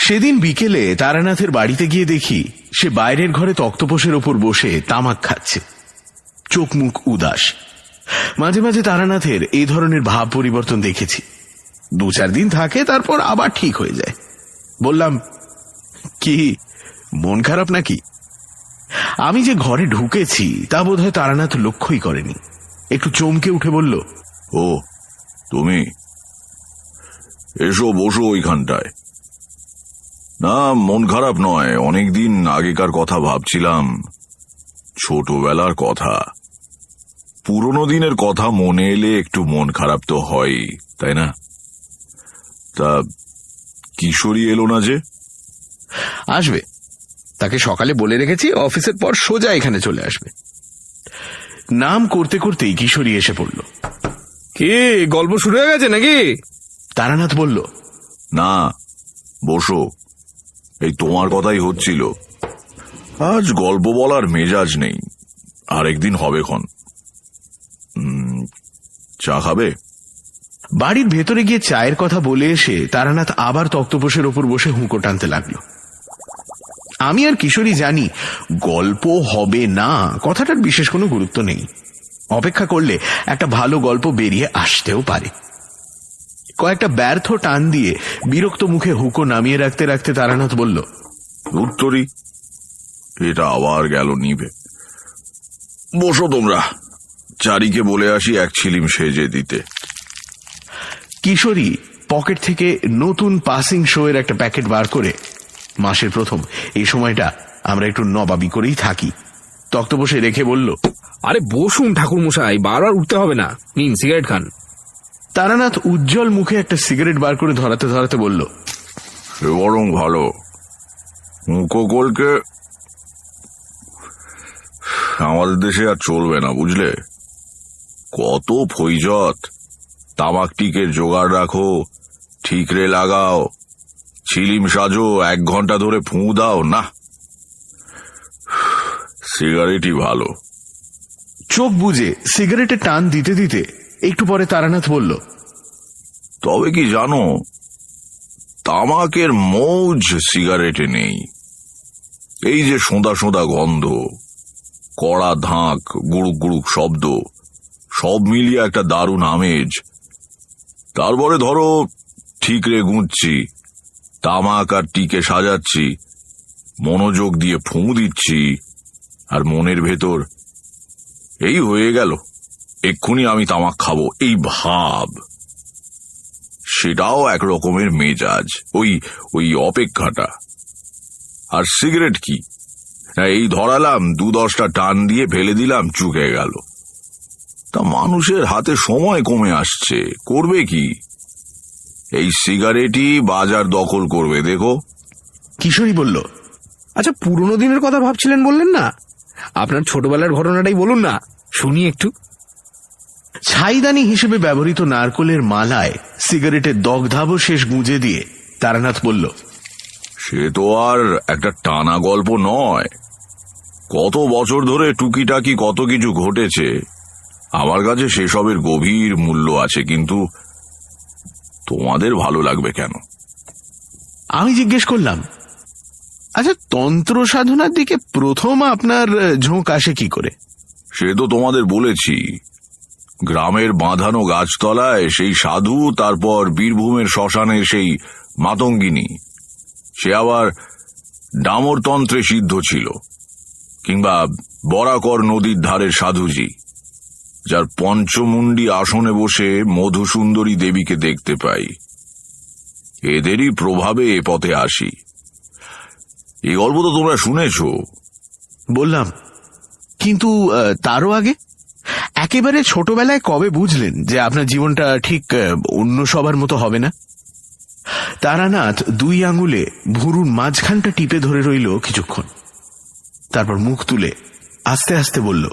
সেদিন বিকেলে তারানাথের বাড়িতে গিয়ে দেখি সে বাইরের ঘরে তক্তপোষের ওপর বসে তামাক খাচ্ছে, চোখ মুখ উদাস। মাঝে মাঝে তারানাথের এই ধরনের ভাব পরিবর্তন দেখেছি। 2-4 দিন থাকে, তারপর আবার ঠিক হয়ে যায়। বললাম, কি মন খারাপ নাকি? আমি যে ঘরে ঢুকেছি তা বোধহয় তারানাথ লক্ষ্যই করেনি। একটু চমকে উঠে বলল, ও তুমি, এসো বসো ওইখানটায়। না, মন খারাপ নয়, অনেকদিন আগেকার কথা ভাবছিলাম, ছোটবেলার কথা। পুরনো দিনের কথা মনে এলে একটু মন খারাপ তো হয়ই, তাই না? তা কিশোরী এলো না যে? আসবে, তাকে সকালে বলে রেখেছি, অফিসের পর সোজা এখানে চলে আসবে। নাম করতে করতেই কিশোরী এসে পড়ল। কি গল্প শুরু হয়ে গেছে নাকি? তারানাথ বলল, না, বসো, এই তোমার কথাই হচ্ছিল। আজ গল্প বলার মেজাজ নেই, আরেকদিন হবে ক্ষণ। চা খাবে? বাড়ির ভেতরে গিয়ে চায়ের কথা বলে এসে তারানাথ আবার তক্তপোষের ওপর বসে হুঁকো টানতে লাগলো। আমি আর কিশোরী জানি গল্প হবে না কথাটার বিশেষ কোনো গুরুত্ব নেই। অপেক্ষা করলে একটা ভালো গল্প বেরিয়ে আসতেও পারে। কয়েকটা ব্যর্থ টান দিয়ে বিরক্ত মুখে হুঁকো নামিয়ে রাখতে রাখতে তারানাথ বলল, উত্তরী, এটা আবার গেল নিভে। বসো তোমরা, চারিকে বলে আসি এক ছিলিম সেজে দিতে। কিশোরী পকেট থেকে নতুন পাসিং শো এর একটা প্যাকেট বার করে, মাসের প্রথম এই সময়টা আমরা একটু নবাবি করেই থাকি, তক্তপোষে রেখে বলল, আরে বসুন ঠাকুর মশাই, বারবার উঠতে হবে না, নিন সিগারেট খান। তারানাথ উজ্জ্বল মুখে একটা সিগারেট বার করে ধরাতে ধরাতে বলল, সে বরং ভালো। মুখোকলকে আমাদের দেশে আর চলবে না, বুঝলে? কত ফৈজত, তামাক টিকের জোগাড় রাখো, ঠিকরে লাগাও, ছিলিম সাজো, 1 ঘন্টা ধরে ফুঁ দাও, না, সিগারেটই ভালো। চোখ বুজে সিগারেটে টান দিতে দিতে একটু পরে তারানাথ বলল, তবে কি জানো, তামাকের মৌজ সিগারেটে নেই। এই যে সোঁদা সোঁদা গন্ধ, কড়া ধাক, গুড়ুক গুড়ুক শব্দ, সব মিলিয়ে একটা দারুণ আমেজ। তারপরে ধরো ঠিকরে গুঁজছি, তামাক আর টিকে সাজাচ্ছি, মনোযোগ দিয়ে ফুঁ দিচ্ছি, আর মনের ভেতর এই হয়ে গেল এক্ষুনি আমি তামাক খাবো, এই ভাব। সেটাও এক রকমের মেজাজ, ওই অপেক্ষাটা। আর সিগারেট কি, এই ধরালাম, 2-10টা টান দিয়ে ফেলে দিলাম, চুকে গেল। তা মানুষের হাতে সময় কমে আসছে, করবে কি? এই সিগারেটই বাজার দখল করবে, দেখো। কিশোরী বলল, আচ্ছা, পুরনো দিনের কথা ভাবছিলেন বললেন না, আপনার ছোটবেলার ঘটনাটাই বলুন না, শুনি একটু। ছাইদানি হিসেবে ব্যবহৃত নারকোলের মালায় সিগারেটের দগ্ধাবশেষ গুঁজে দিয়ে তারানাথ বলল, সে তো আর একটা টানা গল্প নয়, কত বছর ধরে টুকিটাকি কত কিছু ঘটেছে। আমার কাছে সেসবের গভীর মূল্য আছে, কিন্তু তোমাদের ভালো লাগবে কেন? আমি জিজ্ঞেস করলাম, আচ্ছা, তন্ত্র সাধনার দিকে প্রথম আপনার ঝোঁক আসে কি করে? সে তো তোমাদের বলেছি, গ্রামের বাঁধানো গাছতলায় সেই সাধু, তারপর বীরভূমের শ্মশানের সেই মাতঙ্গিনী, সে আবার ডামরতন্ত্রে সিদ্ধ ছিল, কিংবা বরাকর নদীর ধারের সাধুজি, যার পঞ্চমুণ্ডী আসনে বসে মধুসুন্দরী দেবীকে দেখতে পাই। এদেরই প্রভাবে এ পথে আসি। এই গল্প তো তোমরা শুনেছ। বললাম, কিন্তু তারও আগে একেবারে ছোটবেলায় কবে বুঝলেন যে আপনার জীবনটা ঠিক অন্য সবার মতো হবে না? তারানাথ 2 আঙুলে ভুরুর মাঝখানটা টিপে ধরে রইল কিছুক্ষণ, তারপর মুখ তুলে আস্তে আস্তে বলল,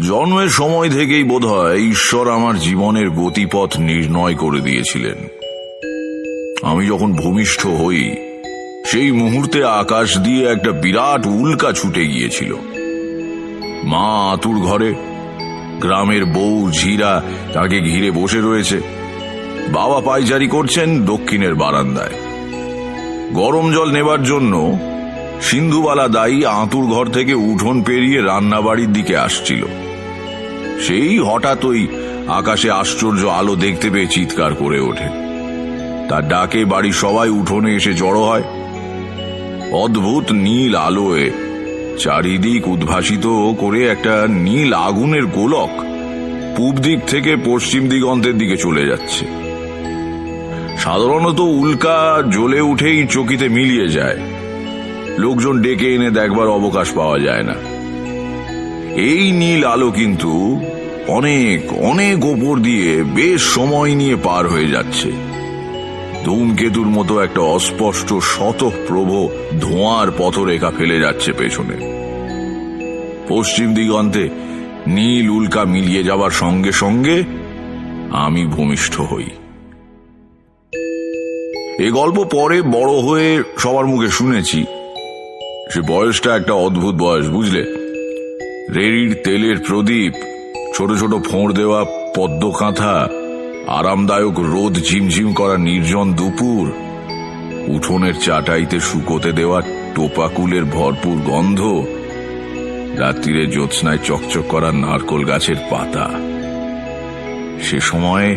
জন্মের সময় থেকেই বোধহয় ঈশ্বর আমার জীবনের গতিপথ নির্ণয় করে দিয়েছিলেন। আমি যখন ভূমিষ্ঠ হই, সেই মুহূর্তে আকাশ দিয়ে একটা বিরাট উল্কা ছুটে গিয়েছিল। মা আতুর ঘরে, গ্রামের বউ ঝিরা তাকে ঘিরে বসে রয়েছে, বাবা পায়চারি করছেন দক্ষিণের বারান্দায়। গরম জল নেবার জন্য সিন্ধুবালা দাই আঁতুর ঘর থেকে উঠোন পেরিয়ে রান্নাবাড়ির দিকে আসছিল। সেই হঠাৎ ওই আকাশে আশ্চর্য আলো দেখতে পেয়ে চিৎকার করে ওঠে। তার ডাকে বাড়ির সবাই উঠোনে এসে জড়ো হয়। অদ্ভুত নীল আলোয় চারিদিক উদ্ভাসিত করে একটা নীল আগুনের গোলক পূব দিক থেকে পশ্চিম দিগন্তের দিকে চলে যাচ্ছে। সাধারণত উল্কা জ্বলে উঠেই চকিতে মিলিয়ে যায়, লোকজন ডেকে এনে দেখবার অবকাশ পাওয়া যায় না। এই নীল আলো কিন্তু অনেক অনেক ওপর দিয়ে বেশ সময় নিয়ে পার হয়ে যাচ্ছে। ধূমকেতুর মতো একটা অস্পষ্ট শতপ্রভ ধোঁয়ার পথরেখা ফেলে যাচ্ছে পেছনে। পশ্চিম দিগন্তে নীল উল্কা মিলিয়ে যাবার সঙ্গে সঙ্গে আমি ভূমিষ্ঠ হই। এ গল্প পরে বড় হয়ে সবার মুখে শুনেছি। সে বয়সটা একটা অদ্ভুত বয়স, বুঝলে। রেড়ির তেলের প্রদীপ, ছোট ছোট ফোঁড় দেওয়া পদ্ম কাঁথা, আরামদায়ক রোদ ঝিমঝিম করা নির্জন দুপুর, উঠোনের চাটাইতে শুকোতে দেওয়া টোপাকুলের ভরপুর গন্ধ, রাত্রিরে জ্যোৎস্নায় চকচক করা নারকোল গাছের পাতা। সে সময়ে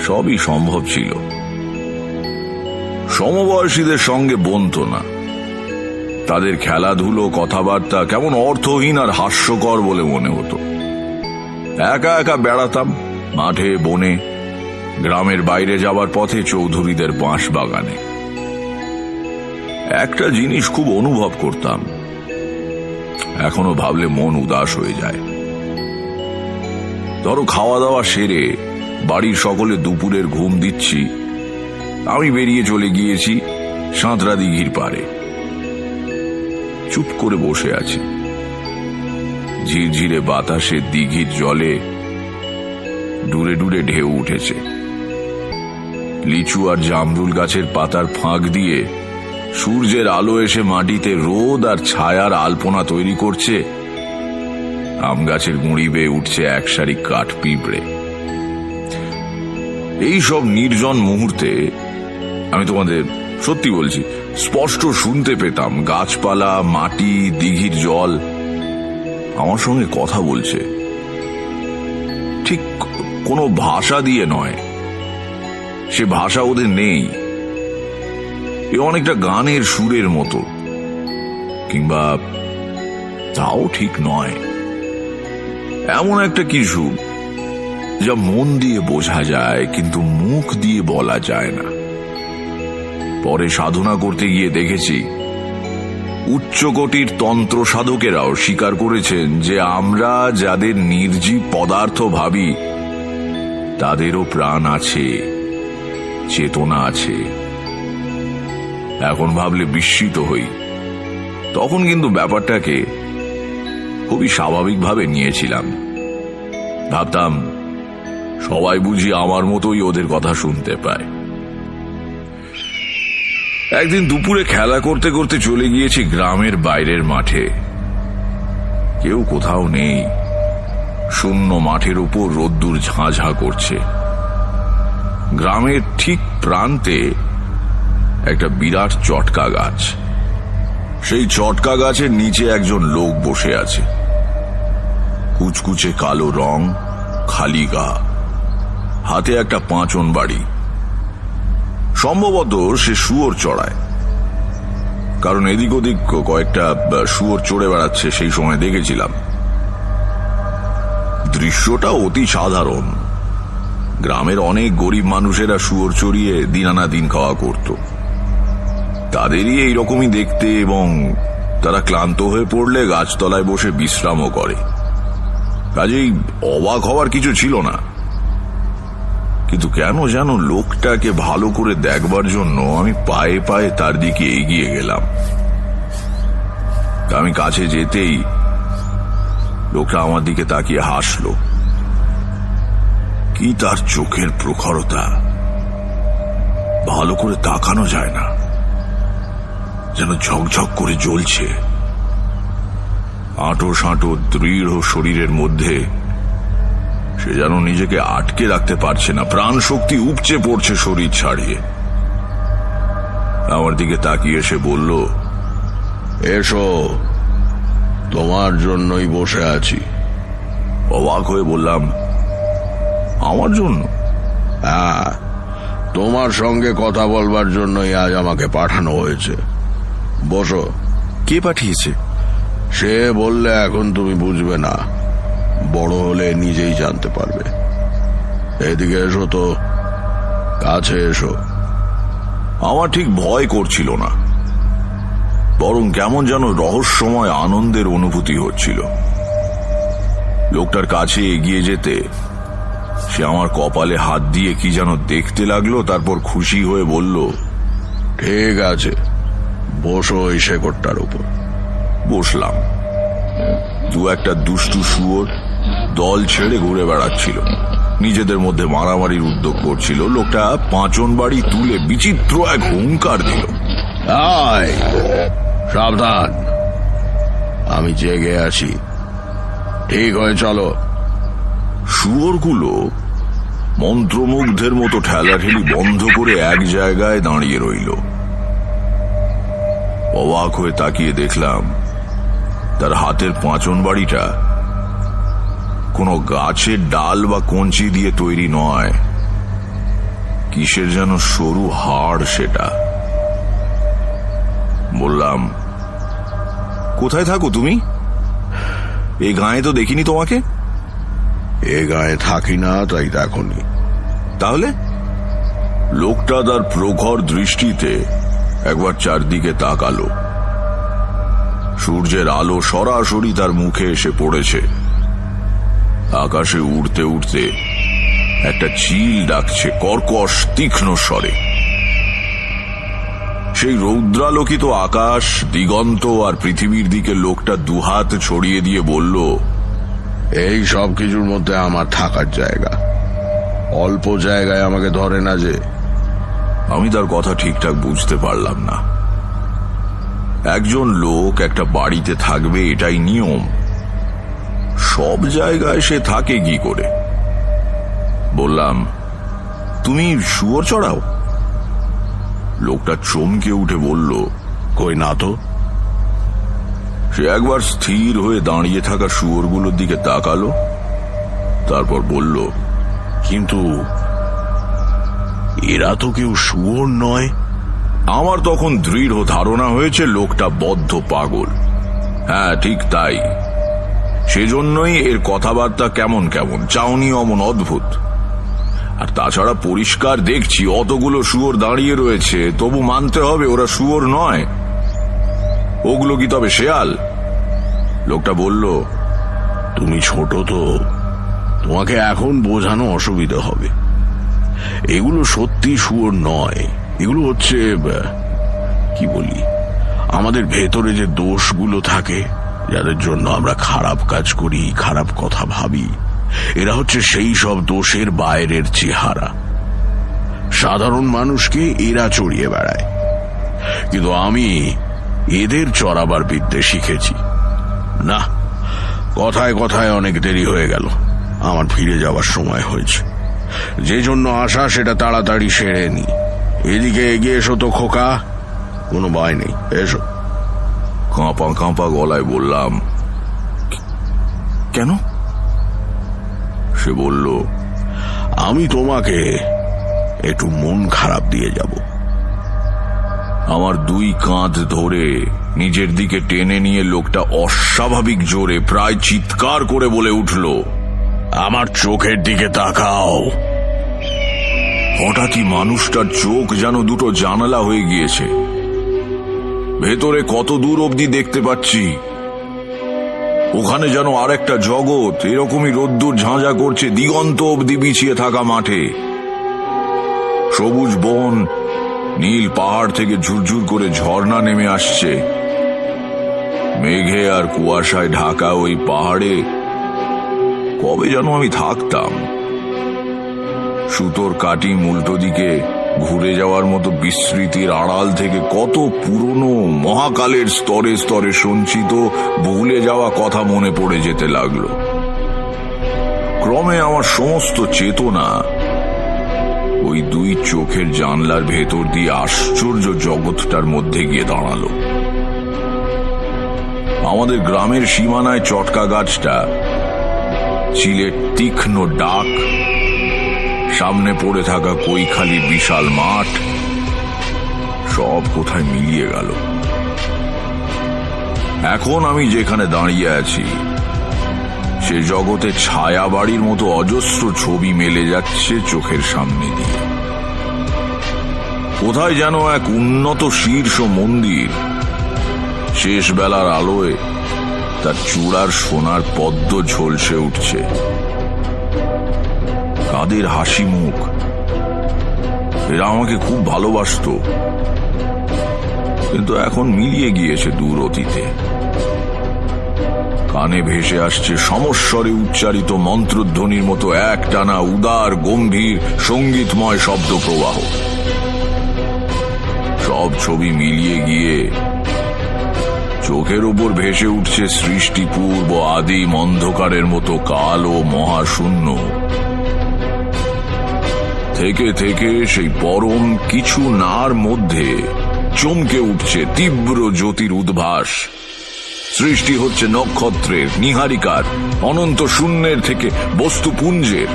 সবই সম্ভব ছিল। সমবয়সীদের সঙ্গে বনতো না। তাদের খেলাধুলো, কথাবার্তা কেমন অর্থহীন আর হাস্যকর বলে মনে হতো। একা একা বেড়াতাম মাঠে, বনে, গ্রামের বাইরে যাবার পথে চৌধুরীদের বাঁশ বাগানে। একটা জিনিস খুব অনুভব করতাম, এখনো ভাবলে মন উদাস হয়ে যায়। ধরো খাওয়া দাওয়া সেরে বাড়ির সকলে দুপুরের ঘুম দিচ্ছি, আমি বেরিয়ে চলে গিয়েছি সাঁতরা দিঘির পাড়ে। চুপ করে বসে আছি। ঝিরঝিরে বাতাসে দিঘির জলে ডুরে ডুরে ঢেউ উঠেছে। লিচু আর জামরুল গাছের পাতার ফাঁক দিয়ে সূর্যের আলো এসে মাটিতে রোদ আর ছায়ার আলপনা তৈরি করছে। আম গাছের গুঁড়ি বেয়ে উঠছে এক সারি কাঠ পিঁপড়ে। এই সব নির্জন মুহূর্তে আমি তোমাদের সত্যি বলছি, স্পষ্ট শুনতে পেতাম গাছপালা, মাটি, দিঘির জল আমার সঙ্গে কথা বলছে। ঠিক কোনো ভাষা দিয়ে নয়, সে ভাষা ওদের নেই। এ অনেকটা গানের সুরের মতো, কিংবা তাও ঠিক নয়। এমন একটা কিছু যা মন দিয়ে বোঝা যায় কিন্তু মুখ দিয়ে বলা যায় না। পরে সাধনা করতে গিয়ে দেখেছি উচ্চকোটির তন্ত্র সাধকেরাও স্বীকার করেছেন যে আমরা যাদের নির্জীব পদার্থ ভাবি তাদেরও প্রাণ আছে, চেতনা আছে। এখন ভাবলে বিস্মিত হই। তখন কিন্তু ব্যাপারটাকে খুবই স্বাভাবিকভাবে নিয়েছিলাম। ভাবতাম সবাই বুঝি আমার মতোই ওদের কথা শুনতে পায়। একদিন দুপুরে খেলা করতে করতে চলে গিয়েছি গ্রামের বাইরের মাঠে। কেউ কোথাও নেই। শূন্য মাঠের উপর রোদ্দুর ঝাঁঝা করছে। গ্রামের ঠিক প্রান্তে একটা বিরাট চটকা গাছ। সেই চটকা গাছের নিচে একজন লোক বসে আছে। কুচকুচে কালো রং, খালি গা, হাতে একটা পাঁচন বাড়ি। সম্ভবত সে শুয়োর চড়ায়, কারণ এদিক ওদিক কয়েকটা শুয়োর চড়ে বেড়াচ্ছে সেই সময় দেখেছিলাম। দৃশ্যটা অতি সাধারণ। গ্রামের অনেক গরিব মানুষেরা শুয়োর চড়িয়ে দিন আনা দিন খাওয়া করত। তাদেরই এইরকমই দেখতে, এবং তারা ক্লান্ত হয়ে পড়লে গাছতলায় বসে বিশ্রামও করে। কাজেই অবাক হওয়ার কিছু ছিল না। কিন্তু কেন যেন লোকটাকে ভালো করে দেখবার জন্য আমি পায়ে পায়ে তার দিকে এগিয়ে গেলাম। আমি কাছে যেতেই লোকটা আমার দিকে তাকিয়ে হাসল। কি তার চোখের প্রখরতা! ভালো করে তাকানো যায় না, যেন ঝকঝক করে জ্বলছে। আঁটো সাঁটো দৃঢ় শরীরের মধ্যে সে যেন নিজেকে আটকে রাখতে পারছে না। প্রাণ শক্তি উপচে পড়ছে শরীর ছাড়িয়ে। আমার দিকে তাকিয়ে সে বলল, এসো, তোমার জন্যই বসে আছি। অবাক হয়ে বললাম, আমার জন্য? হ্যাঁ, তোমার সঙ্গে কথা বলবার জন্যই আজ আমাকে পাঠানো হয়েছে। বসো। কে পাঠিয়েছে? সে বললে এখন তুমি বুঝবে না, বড় হলে নিজেই জানতে পারবে। এদিকে এসো তো, কাছে এসো। আমার ঠিক ভয় করছিল না, বরং কেমন যেন রহস্যময় আনন্দের অনুভূতি হচ্ছিল। লোকটার কাছে এগিয়ে যেতে সে আমার কপালে হাত দিয়ে কি যেন দেখতে লাগলো, তারপর খুশি হয়ে বলল, ঠিক আছে, বসো এই শেকড়টার উপর। বসলাম। দু একটা দুষ্টু শুয়োর দল ছেড়ে ঘুরে বেড়াচ্ছিল, নিজেদের মধ্যে মারামারির উদ্যোগ করছিল। লোকটা পাঁচন বাড়ি তুলে বিচিত্র এক হুঙ্কার দিল। আয়, সাবধান, আমি জেগে আছি। ঠিক হয়ে চলো। শুয়োরগুলো মন্ত্রমুগ্ধের মতো ঠেলাঠেলি বন্ধ করে এক জায়গায় দাঁড়িয়ে রইল। অবাক হয়ে তাকিয়ে দেখলাম তার হাতের পাঁচন বাড়িটা কোনো গাছের ডাল বা কঞ্চি দিয়ে তৈরি নয়, কিসের যেন সরু হাড় সেটা। বললাম, কোথায় থাকো তুমি? এই গায়ে তো দেখিনি তোমাকে। এ গায়ে থাকি না, তাই দেখনি। তাহলে? লোকটা তার প্রখর দৃষ্টিতে একবার চারদিকে তাকালো। সূর্যের আলো সরাসরি তার মুখে এসে পড়েছে। আকাশে উড়তে উড়তে একটা চিল ডাকছে কর্কশ তীক্ষ্ণ স্বরে। সেই রৌদ্রালোকিত আকাশ, দিগন্ত আর পৃথিবীর দিকে লোকটা দুহাত ছড়িয়ে দিয়ে বলল, এই সব কিছুর মধ্যে আমার থাকার জায়গা। অল্প জায়গায় আমাকে ধরে না যে। আমি তার কথা ঠিকঠাক বুঝতে পারলাম না। একজন লোক একটা বাড়িতে থাকবে এটাই নিয়ম, সব জায়গায় সে থাকে কি করে? বললাম, তুমি শুয়োর চড়াও? লোকটা চমকে উঠে বলল, কই না তো। সে একবার স্থির হয়ে দাঁড়িয়ে থাকা শুয়োরগুলোর দিকে তাকালো, তারপর বলল, কিন্তু এরা তো কেউ শুয়োর নয়। আমার তখন দৃঢ় ধারণা হয়েছে লোকটা বদ্ধ পাগল। হ্যাঁ, ঠিক তাই। সেজন্যই এর কথাবার্তা কেমন কেমন, চাউনি অমন অদ্ভুত। আর তাছাড়া পরিষ্কার দেখছি অতগুলো শুয়োর দাঁড়িয়ে রয়েছে, তবু মানতে হবে ওরা শুয়োর নয়। ওগুলো কি তবে শেয়াল? লোকটা বলল, তুমি ছোট তো, তোমাকে এখন বোঝানো অসুবিধা হবে। এগুলো সত্যি শুয়োর নয়, এগুলো হচ্ছে কি বলি, আমাদের ভেতরে যে দোষগুলো থাকে, যাদের জন্য আমরা খারাপ কাজ করি, খারাপ কথা ভাবি, এরা হচ্ছে সেই সব দোষের বাইরের চেহারা। সাধারণ মানুষকে এরা চড়িয়ে বেড়ায়, কিন্তু আমি এদের চড়াবার বিদ্যে শিখেছি। না, কথায় কথায় অনেক দেরি হয়ে গেল, আমার ফিরে যাওয়ার সময় হয়েছে। যে জন্য আসা সেটা তাড়াতাড়ি সেরে নি। এদিকে এগিয়ে এসো তো খোকা, কোনো ভয় নেই, এসো। কাঁপা কাঁপা গলায় বললাম, কেন? সে বলল, আমি তোমাকে একটু মন খারাপ দিয়ে যাব। আমার দুই কাঁধ ধরে নিজের দিকে টেনে নিয়ে লোকটা অস্বাভাবিক জোরে, প্রায় চিৎকার করে বলে উঠল, আমার চোখের দিকে তাকাও। হঠাৎই মানুষটার চোখ যেন দুটো জানালা হয়ে গিয়েছে। ভেতরে কত দূর অবধি দেখতে পাচ্ছি। ওখানে যেন আরেকটা জগৎ এরকমই রোদ্দুর ঝাঁঝা করছে দিগন্ত অবধি বিছিয়ে থাকা মাঠে। সবুজ বন, নীল পাহাড় থেকে ঝুরঝুর করে ঝর্ণা নেমে আসছে। মেঘে আর কুয়াশায় ঢাকা ওই পাহাড়ে কবে যেন আমি থাকতাম। সুতোর কাটি উল্টো দিকে ঘুরে যাওয়ার মতো বিস্মৃতির আড়াল থেকে কত পুরনো মহাকালের স্তরে স্তরে সঞ্চিত ভুলে যাওয়া কথা মনে পড়ে যেতে লাগলো। ক্রমে আমার সমস্ত চেতনা ওই দুই চোখের জানলার ভেতর দিয়ে আশ্চর্য জগৎটার মধ্যে গিয়ে দাঁড়ালো। আমাদের গ্রামের সীমানায় চটকা গাছটা, চিলের তীক্ষ্ণ ডাক, সামনে পড়ে থাকা কৈখালির বিশাল মাঠ, সব কোথায় মিলিয়ে গেল। এখন আমি যেখানে দাঁড়িয়ে আছি সে জগতে ছায়া বাড়ির মতো অজস্র ছবি মেলে যাচ্ছে চোখের সামনে দিয়ে। কোথায় যেন এক উন্নত শীর্ষ মন্দির, শেষ বেলার আলোয় তার চূড়ার সোনার পদ্ম ঝলসে উঠছে। কাদের হাসি মুখ, এরা আমাকে খুব ভালোবাসতো, কিন্তু এখন মিলিয়ে গিয়েছে দূর অতীতে। কানে ভেসে আসছে সমস্বরে উচ্চারিত মন্ত্রধ্বনির মতো একটানা উদার গম্ভীর সঙ্গীতময় শব্দ প্রবাহ। সব ছবি মিলিয়ে গিয়ে চোখের উপর ভেসে উঠছে সৃষ্টি পূর্ব আদিম অন্ধকারের মতো কালো মহাশূন্য থেকে থেকে সেই পরম কিছু নার মধ্যে চমকে উঠছে তীব্র জ্যোতির উদ্ভাস। সৃষ্টি হচ্ছে নক্ষত্রের, নিহারিকার, অনন্ত শূন্যের থেকে বস্তুপুঞ্জের।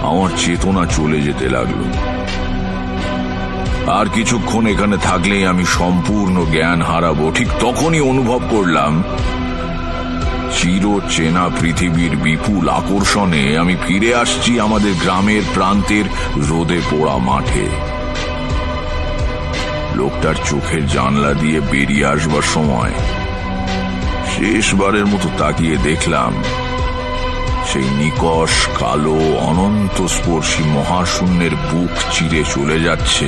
আমার চেতনা চলে যেতে লাগলো। আর কিছুক্ষণ এখানে থাকলেই আমি সম্পূর্ণ জ্ঞান হারাবো। ঠিক তখনই অনুভব করলাম চির চেনা পৃথিবীর বিপুল আকর্ষণে আমি ফিরে আসছি আমাদের গ্রামের প্রান্তের রোদে পোড়া মাঠে। লোকটার চোখের জানলা দিয়ে বেরিয়ে আসবার সময় শেষবারের মতো তাকিয়ে দেখলাম সেই নিকষ কালো অনন্ত স্পর্শী মহাশূন্যের বুক চিরে চলে যাচ্ছে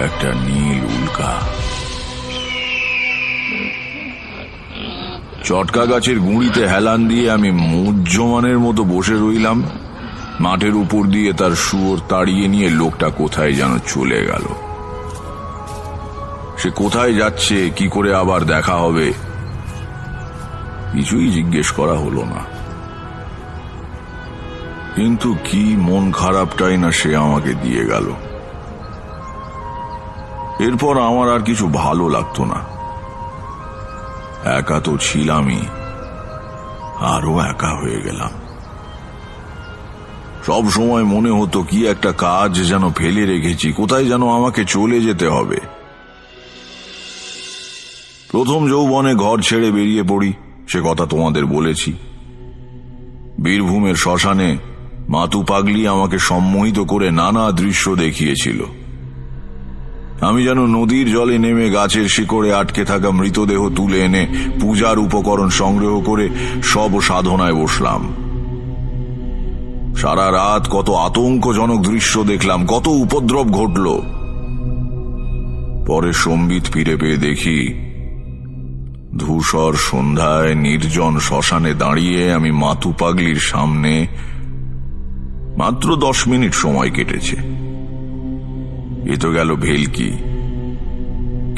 একটা নীল উল্কা। চটকা গাছের গুঁড়িতে হেলান দিয়ে আমি মুহ্যমানের মতো বসে রইলাম। মাঠের উপর দিয়ে তার শুয়োর তাড়িয়ে নিয়ে লোকটা কোথায় যেন চলে গেল। সে কোথায় যাচ্ছে, কি করে আবার দেখা হবে, কিছুই জিজ্ঞেস করা হলো না। কিন্তু কি মন খারাপটাই না সে আমাকে দিয়ে গেল। এরপর আমার আর কিছু ভালো লাগতো না। একা তো ছিলামই, আরো একা হয়ে গেলাম। সব সময় মনে হতো কি একটা কাজ যেন ফেলে রেখেছি, কোথায় যেন আমাকে চলে যেতে হবে। প্রথম যৌবনে ঘর ছেড়ে বেরিয়ে পড়ি, সে কথা তোমাদের বলেছি। বীরভূমের শ্মশানে মাতু পাগলি আমাকে সম্মোহিত করে নানা দৃশ্য দেখিয়েছিল। আমি যেন নদীর জলে নেমে গাছের শিকড়ে আটকে থাকা মৃতদেহ তুলে এনে পূজার উপকরণ সংগ্রহ করে সব সাধনায় বসলাম। সারা রাত কত আতঙ্কজনক দৃশ্য দেখলাম, কত উপদ্রব ঘটল। পরে সম্বিত ফিরে পেয়ে দেখি ধূসর সন্ধ্যায় নির্জন শ্মশানে দাঁড়িয়ে আমি মাতু পাগলির সামনে। মাত্র 10 মিনিট সময় কেটেছে। এ তো গেল ভেলকি,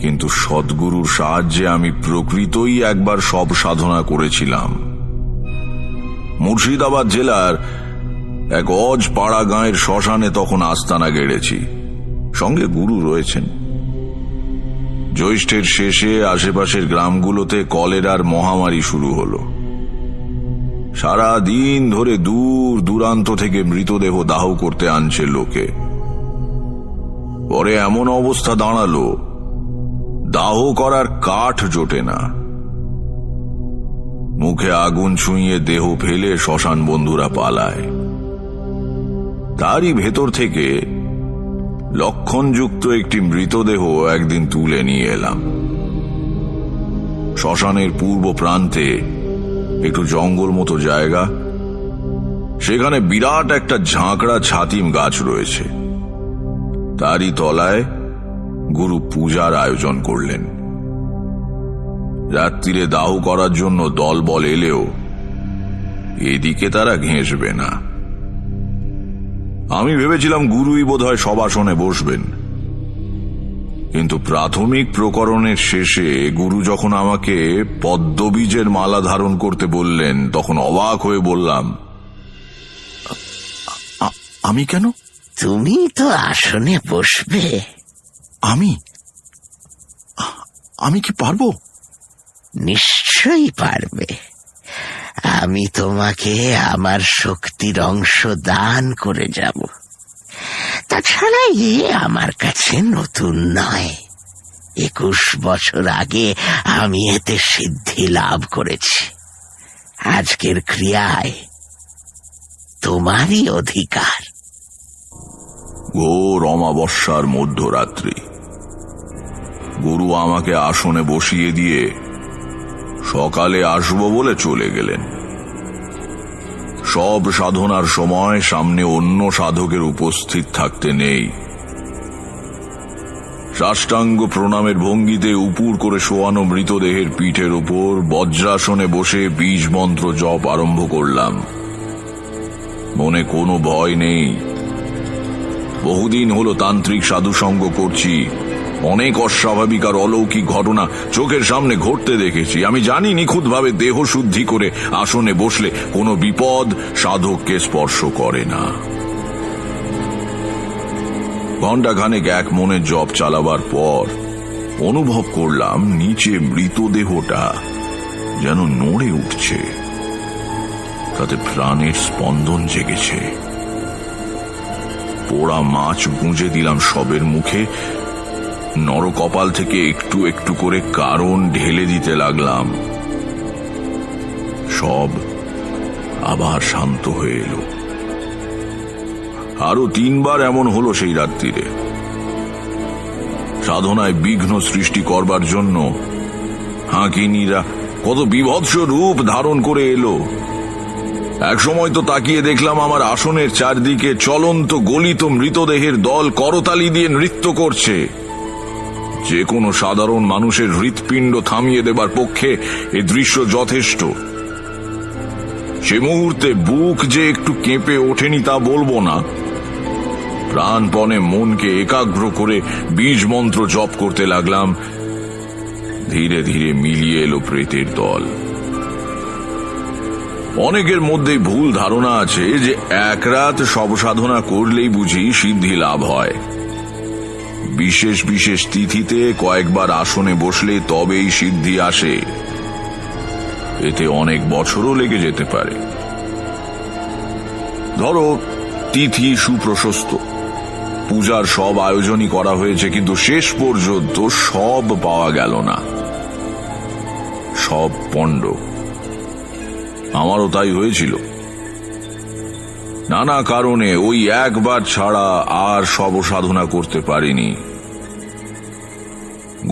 কিন্তু সদ্গুরুর সাহায্যে আমি প্রকৃতই একবার সব সাধনা করেছিলাম। মুর্শিদাবাদ জেলার এক অজ পাড়া গাঁয়ের শ্মশানে তখন আস্তানা গেড়েছি, সঙ্গে গুরু রয়েছেন। জ্যৈষ্ঠের শেষে আশেপাশের গ্রামগুলোতে কলেরার মহামারী শুরু হলো। সারা দিন ধরে দূর দূরান্ত থেকে মৃতদেহ দাহ করতে আনছে লোকে। পরে এমন অবস্থা দাঁড়ালো দাহ করার কাঠ জোটে না। মুখে আগুন ছুঁয়ে দেহ ফেলে শ্মশান বন্ধুরা পালায়। তারই ভেতর থেকে লক্ষণযুক্ত একটি মৃতদেহ একদিন তুলে নিয়ে এলাম। শ্মশানের পূর্ব প্রান্তে একটু জঙ্গল মতো জায়গা, সেখানে বিরাট একটা ঝাঁকড়া ছাতিম গাছ রয়েছে। তারই তলায় গুরু পূজার আয়োজন করলেন। রাত্রিরে দাহ করার জন্য দলবল এলেও এদিকে তারা ঘেঁষবে না। আমি ভেবেছিলাম গুরুই বোধহয় সবাসনে বসবেন, কিন্তু প্রাথমিক প্রকরণের শেষে গুরু যখন আমাকে পদ্মবীজের মালা ধারণ করতে বললেন, তখন অবাক হয়ে বললাম, আমি কেন? তুমি তো আসনে বসবে। আমি কি পারবো? নিশ্চয়ই পারবে। আমি তোমাকে আমার শক্তির অংশ দান করে যাব। তাছাড়া এ আমার কাছে নতুন নয়। 21 বছর আগে আমি এতে সিদ্ধি লাভ করেছি। আজকের ক্রিয়ায় তোমারই অধিকার। ঘোর অমাবস্যার মধ্যরাত্রি। গুরু আমাকে আসনে বসিয়ে দিয়ে সকালে আসবো বলে চলে গেলেন। সব সাধনার সময় সামনে অন্য সাধকের উপস্থিত থাকতে নেই। সাষ্টাঙ্গ প্রণামের ভঙ্গিতে উপুর করে শোয়ানো মৃতদেহের পিঠের উপর বজ্রাসনে বসে বীজ মন্ত্র জপ আরম্ভ করলাম। মনে কোনো ভয় নেই। বহুদিন হলো তান্ত্রিক সাধুসঙ্গ করছি। অনেক অস্বাভাবিক আর অলৌকিক ঘটনা চোখের সামনে ঘটতে দেখেছি। আমি জানি নিখুঁতভাবে দেহ শুদ্ধি করে আসনে বসলে কোনো বিপদ সাধককে স্পর্শ করে না। ঘণ্টাখানেক এক মনে জপ চালাবার পর অনুভব করলাম নিচে মৃতদেহটা যেন নড়ে উঠছে, তাতে প্রাণের স্পন্দন জেগেছে। পোড়া মাছ গুঁজে দিলাম সবের মুখে। নরকপাল থেকে একটু একটু করে কারণ ঢেলে দিতে লাগলাম। সব আবার শান্ত হয়ে এলো। আরো 3 বার এমন হলো সেই রাত্রিরে। সাধনায় বিঘ্ন সৃষ্টি করবার জন্য হাঁকিনীরা কত বিভৎস রূপ ধারণ করে এলো। এক সময় তো তাকিয়ে দেখলাম আমার আসনের চারদিকে চলন্ত গলিত মৃতদেহের দল করতালি দিয়ে নৃত্য করছে। যে কোনো সাধারণ মানুষের হৃৎপিণ্ড থামিয়ে দেবার পক্ষে এ দৃশ্য যথেষ্ট। সে মুহূর্তে বুক যে একটু কেঁপে ওঠেনি তা বলবো না। প্রাণপণে মনকে একাগ্র করে বীজ মন্ত্র জপ করতে লাগলাম। ধীরে ধীরে মিলিয়ে এলো প্রেতের দল। অনেকের মধ্যেই ভুল ধারণা আছে যে এক রাত সব সাধনা করলেই বুঝি সিদ্ধি লাভ হয়। বিশেষ বিশেষ তিথিতে কয়েকবার আসনে বসলে তবেই সিদ্ধি আসে। এতে অনেক বছরও লেগে যেতে পারে। ধরো তিথি সুপ্রশস্ত, পূজার সব আয়োজনই করা হয়েছে, কিন্তু শেষ পর্যন্ত সব পাওয়া গেল না, সব পণ্ড। আমারও তাই হয়েছিল। নানা কারণে ওই একবার ছাড়া আর সব সাধনা করতে পারিনি।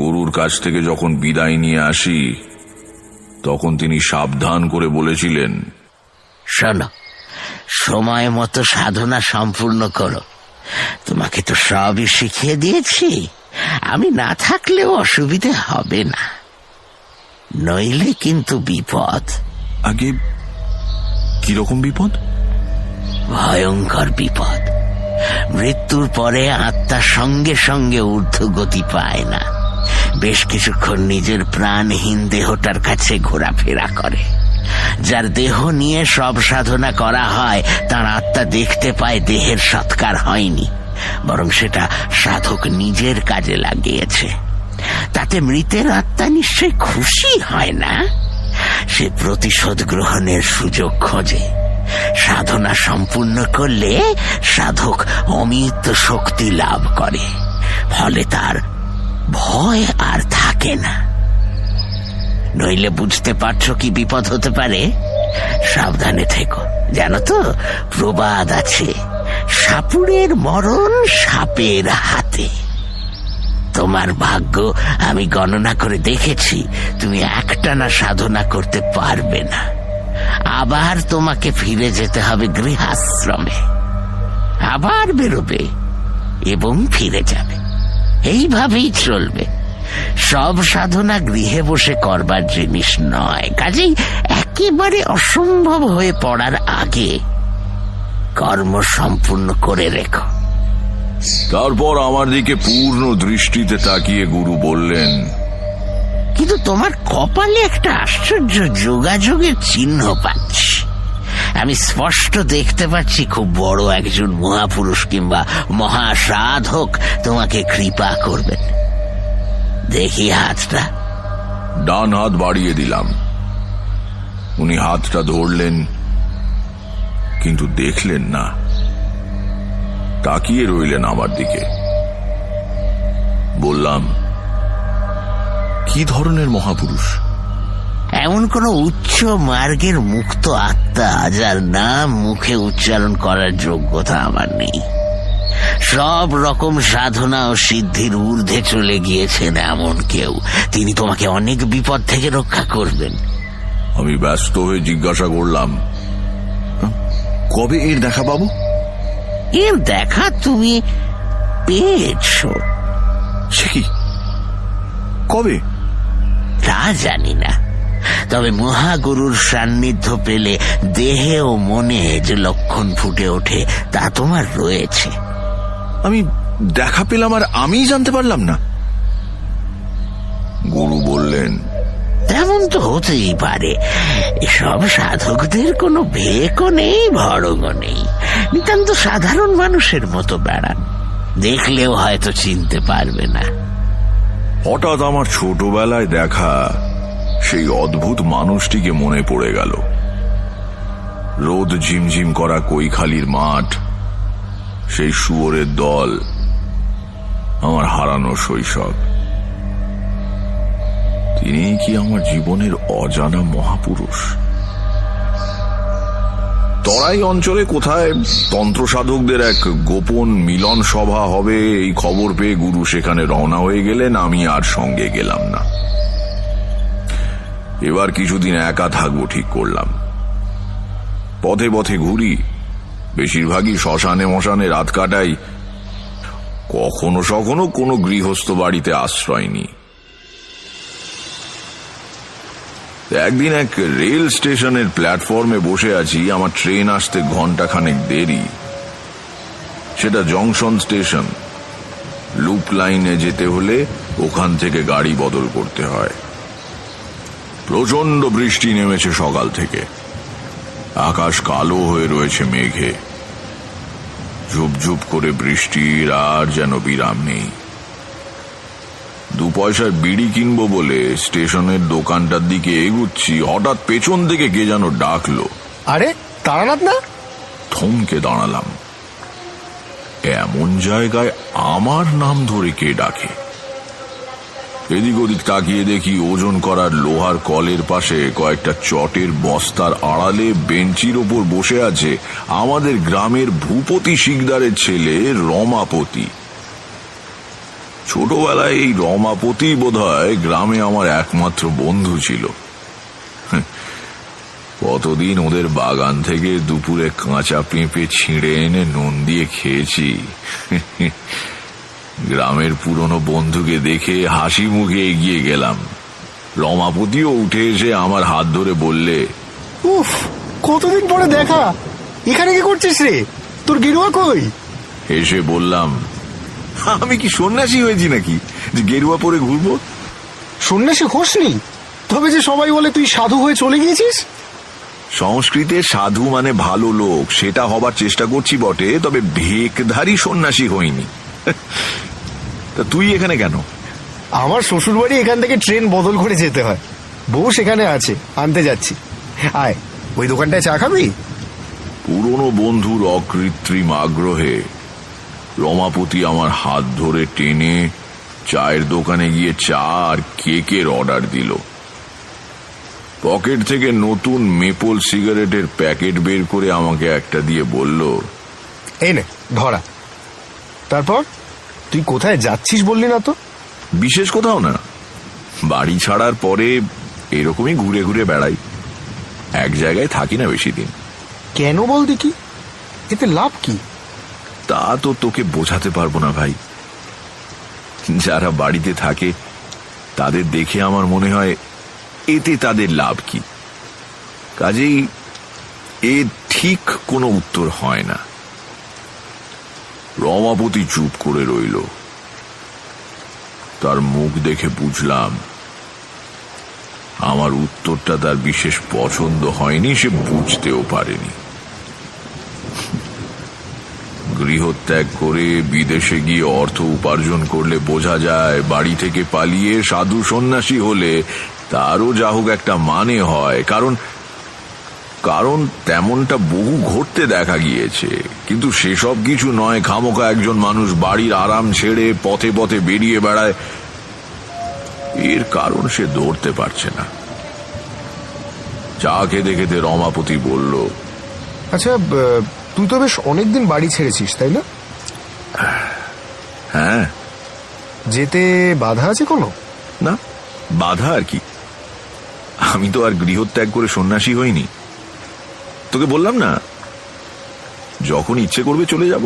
গুরুর কাছ থেকে যখন বিদায় নিয়ে আসি তখন তিনি সাবধান করে বলেছিলেন, শোনো, সময় মতো সাধনা সম্পূর্ণ করো। তোমাকে তো সবই শিখিয়ে দিয়েছি। আমি না থাকলেও অসুবিধে হবে না, নইলে কিন্তু বিপদ। আগে কিরকম বিপদ? ভয়ঙ্কর বিপদ। মৃত্যুর পরে আত্মা সঙ্গে সঙ্গে ঊর্ধ্বগতি পায় না। বেশ কিছুক্ষণ নিজের প্রাণহীন দেহটার কাছে ঘোরাফেরা করে। যার দেহ নিয়ে সব সাধনা করা হয় তার আত্মা দেখতে পায় দেহের সৎকার হয়নি, বরং সেটা সাধক নিজের কাজে লাগিয়েছে। তাতে মৃতের আত্মা নিশ্চয় খুশি হয় না। সে প্রতিশোধ গ্রহণের সুযোগ খোঁজে। সাধনা সম্পূর্ণ করলে সাধক অমিত শক্তি লাভ করে, ফলে তার ভয় আর থাকে না। নইলে বুঝতে পারছো কি বিপদ হতে পারে? সাবধানে থেকো। জানো তো প্রবাদ আছে, সাপুড়ের মরণ সাপের হাতে। তোমার ভাগ্য আমি গণনা করে দেখেছি, তুমি একটানা সাধনা করতে পারবে না। আবার তোমাকে ফিরে যেতে হবে গৃহাশ্রমে। আবার বেরোবে এবং ফিরে যাবে, এইভাবেই চলবে। সব সাধনা গৃহে বসে করবার জিনিস নয়। কাজেই একেবারে অসম্ভব হয়ে পড়ার আগে কর্ম সম্পূর্ণ করে রেখো। তারপর আমার দিকে পূর্ণ দৃষ্টিতে তাকিয়ে গুরু বললেন, কিন্তু তোমার কপালে একটা আশ্চর্য যোগাযোগের চিহ্ন পাচ্ছি। আমি স্পষ্ট দেখতে পাচ্ছি খুব বড় একজন মহাপুরুষ কিংবা মহাসাধক তোমাকে কৃপা করবেন। দেখি হাতটা। ডান হাত বাড়িয়ে দিলাম। উনি হাতটা ধরলেন, কিন্তু দেখলেন না, তাকিয়ে রইলেন আমার দিকে। বললাম, কি ধরনের মহাপুরুষ? এমন কোন উচ্চ মার্গের মুক্ত আত্মা যার নাম মুখে উচ্চারণ করার যোগ্যতা আমার নেই। সব রকম সাধনা ও সিদ্ধির ঊর্ধ্বে চলে গিয়েছেন এমন কেউ। তিনি তোমাকে অনেক বিপদ থেকে রক্ষা করবেন। আমি ব্যস্ত হয়ে জিজ্ঞাসা করলাম, কবে এর দেখা পাবো? এর দেখা তুমি পেয়েছ। সে কি, কবে? তা জানি না, তবে মহাগুরুর সান্নিধ্য পেলে দেহে ও মনে যে লক্ষণ ফুটে ওঠে তা তোমার রয়েছে। আমি দেখা পেলাম আর আমিই জানতে পারলাম না? গুরু বললেন, তেমন তো হতেই পারে। এসব সাধকদের কোনো ভেকও নেই, ভড়কও নেই। নিতান্ত সাধারণ মানুষের মতো বেড়ান, দেখলেও হয়তো চিনতে পারবে না। হঠাৎ আমার ছোটবেলায় দেখা সেই অদ্ভুত মানুষটিকে মনে পড়ে গেল। রোদ ঝিমঝিম করা কৈখালির মাঠ, সেই শুয়োরের দল, আমার হারানো শৈশব। তিনি কি আমার জীবনের অজানা মহাপুরুষ? তরাই অঞ্চলে কোথায় তন্ত্র সাধকদের এক গোপন মিলন সভা হবে এই খবর পেয়ে গুরু সেখানে রওনা হয়ে গেলেন। আমি আর সঙ্গে গেলাম না। এবার কিছুদিন একা থাকবো ঠিক করলাম। পথে পথে ঘুরি, বেশিরভাগই শ্মশানে মশানে রাত কাটাই। কখনো সখনো কোনো গৃহস্থ বাড়িতে আশ্রয় নিই। একদিন এক রেল স্টেশনের প্ল্যাটফর্মে বসে আছি। আমার ট্রেন আসতে ঘন্টাখানেক দেরি। সেটা জংশন স্টেশন। লুপ লাইনে যেতে হলে ওখান থেকে গাড়ি বদল করতে হয়। প্রচন্ড বৃষ্টি নেমেছে সকাল থেকে। আকাশ কালো হয়ে রয়েছে মেঘে। ঝুপঝুপ করে বৃষ্টির আর যেন বিরাম নেই। 2 পয়সার বিড়ি কিনবো বলে স্টেশনের দোকানটার দিকে এগুচ্ছি, হঠাৎ পেছন থেকে কে যেন ডাকলো। আরে তারানাথ না? থমকে দাঁড়ালাম। এমন জায়গায় আমার নাম ধরে কে ডাকে? এদিক ওদিক তাকিয়ে দেখি ওজন করার লোহার কলের পাশে কয়েকটা চটের বস্তার আড়ালে বেঞ্চির ওপর বসে আছে আমাদের গ্রামের ভূপতি শিকদারের ছেলে রমাপতি। ছোটবেলায় এই রমাপতি বোধহয় গ্রামে আমার একমাত্র বন্ধু ছিল। কতদিন ওদের বাগান থেকে দুপুরে কাঁচা পেঁপে ছিঁড়ে এনে নুন দিয়ে খেয়েছি। গ্রামের পুরনো বন্ধুকে দেখে হাসি মুখে এগিয়ে গেলাম। রমাপতিও উঠে এসে আমার হাত ধরে বললে, উফ, কতদিন পরে দেখা। এখানে কি করছিস রে? তোর গেরুয়া কই? হেসে বললাম, আমি কি সন্ন্যাসী হয়েছি নাকি যে গেরুয়া পরে ঘুরবো? সন্ন্যাসী হোসনি, তবে যে সবাই বলে তুই সাধু হয়ে চলে গিয়েছিস। সংস্কৃতে সাধু মানে ভালো লোক, সেটা হবার চেষ্টা করছি বটে, তবে ভেকধারী সন্ন্যাসী হইনি। তা তুই এখানে কেন? আমার শ্বশুর বাড়ি এখান থেকে ট্রেন বদল করে যেতে হয়। বউ সেখানে আছে, আনতে যাচ্ছি। আয়, ওই দোকানটায় চা খাবি? পুরনো বন্ধুর অকৃত্রিম আগ্রহে রমাপতি আমার হাত ধরে টেনে চায়ের দোকানে গিয়ে চা আর কেকের অর্ডার দিল। পকেট থেকে নতুন মেপল সিগারেটের প্যাকেট বের করে আমাকে একটা দিয়ে বলল, এই নে ধরা। তারপর তুই কোথায় যাচ্ছিস বললি না তো? বিশেষ কোথাও না, বাড়ি ছাড়ার পরে এরকমই ঘুরে ঘুরে বেড়াই। এক জায়গায় থাকি না বেশি দিন। কেন বল দেখি, এতে লাভ কি? তা তো তোকে বোঝাতে পারবো না ভাই। যারা বাড়িতে থাকে তাদের দেখে আমার মনে হয় এতে তাদের লাভ কি। কাজেই এর ঠিক কোনো উত্তর হয় না। রমাপতি চুপ করে রইল। তার মুখ দেখে বুঝলাম আমার উত্তরটা তার বিশেষ পছন্দ হয়নি, সে বুঝতেও পারেনি। গৃহত্যাগ করে বিদেশে গিয়ে অর্থ উপার্জন করলে বোঝা যায়, বাড়ি থেকে পালিয়ে সাধু সন্ন্যাসী হলে তারও যা হোক একটা মানে হয়। কারণ তেমনটা বহু ঘটতে দেখা গিয়েছে। কিন্তু সেসব কিছু নয়, খামোকা একজন মানুষ বাড়ির আরাম ছেড়ে পথে পথে বেরিয়ে বেড়ায়। এর কারণ সে ধরতে পারছে না। চা খেতে খেতে রমাপতি বলল, আচ্ছা, তুই তো বেশ অনেকদিন বাড়ি ছেড়েছিস, তাই না? হ্যাঁ। যেতে বাধা আছে কোনো? না, বাধা আর কি, আমি তো আর গৃহত্যাগ করে সন্ন্যাসী হইনি। তোকে বললাম না, যখন ইচ্ছে করবে চলে যাব।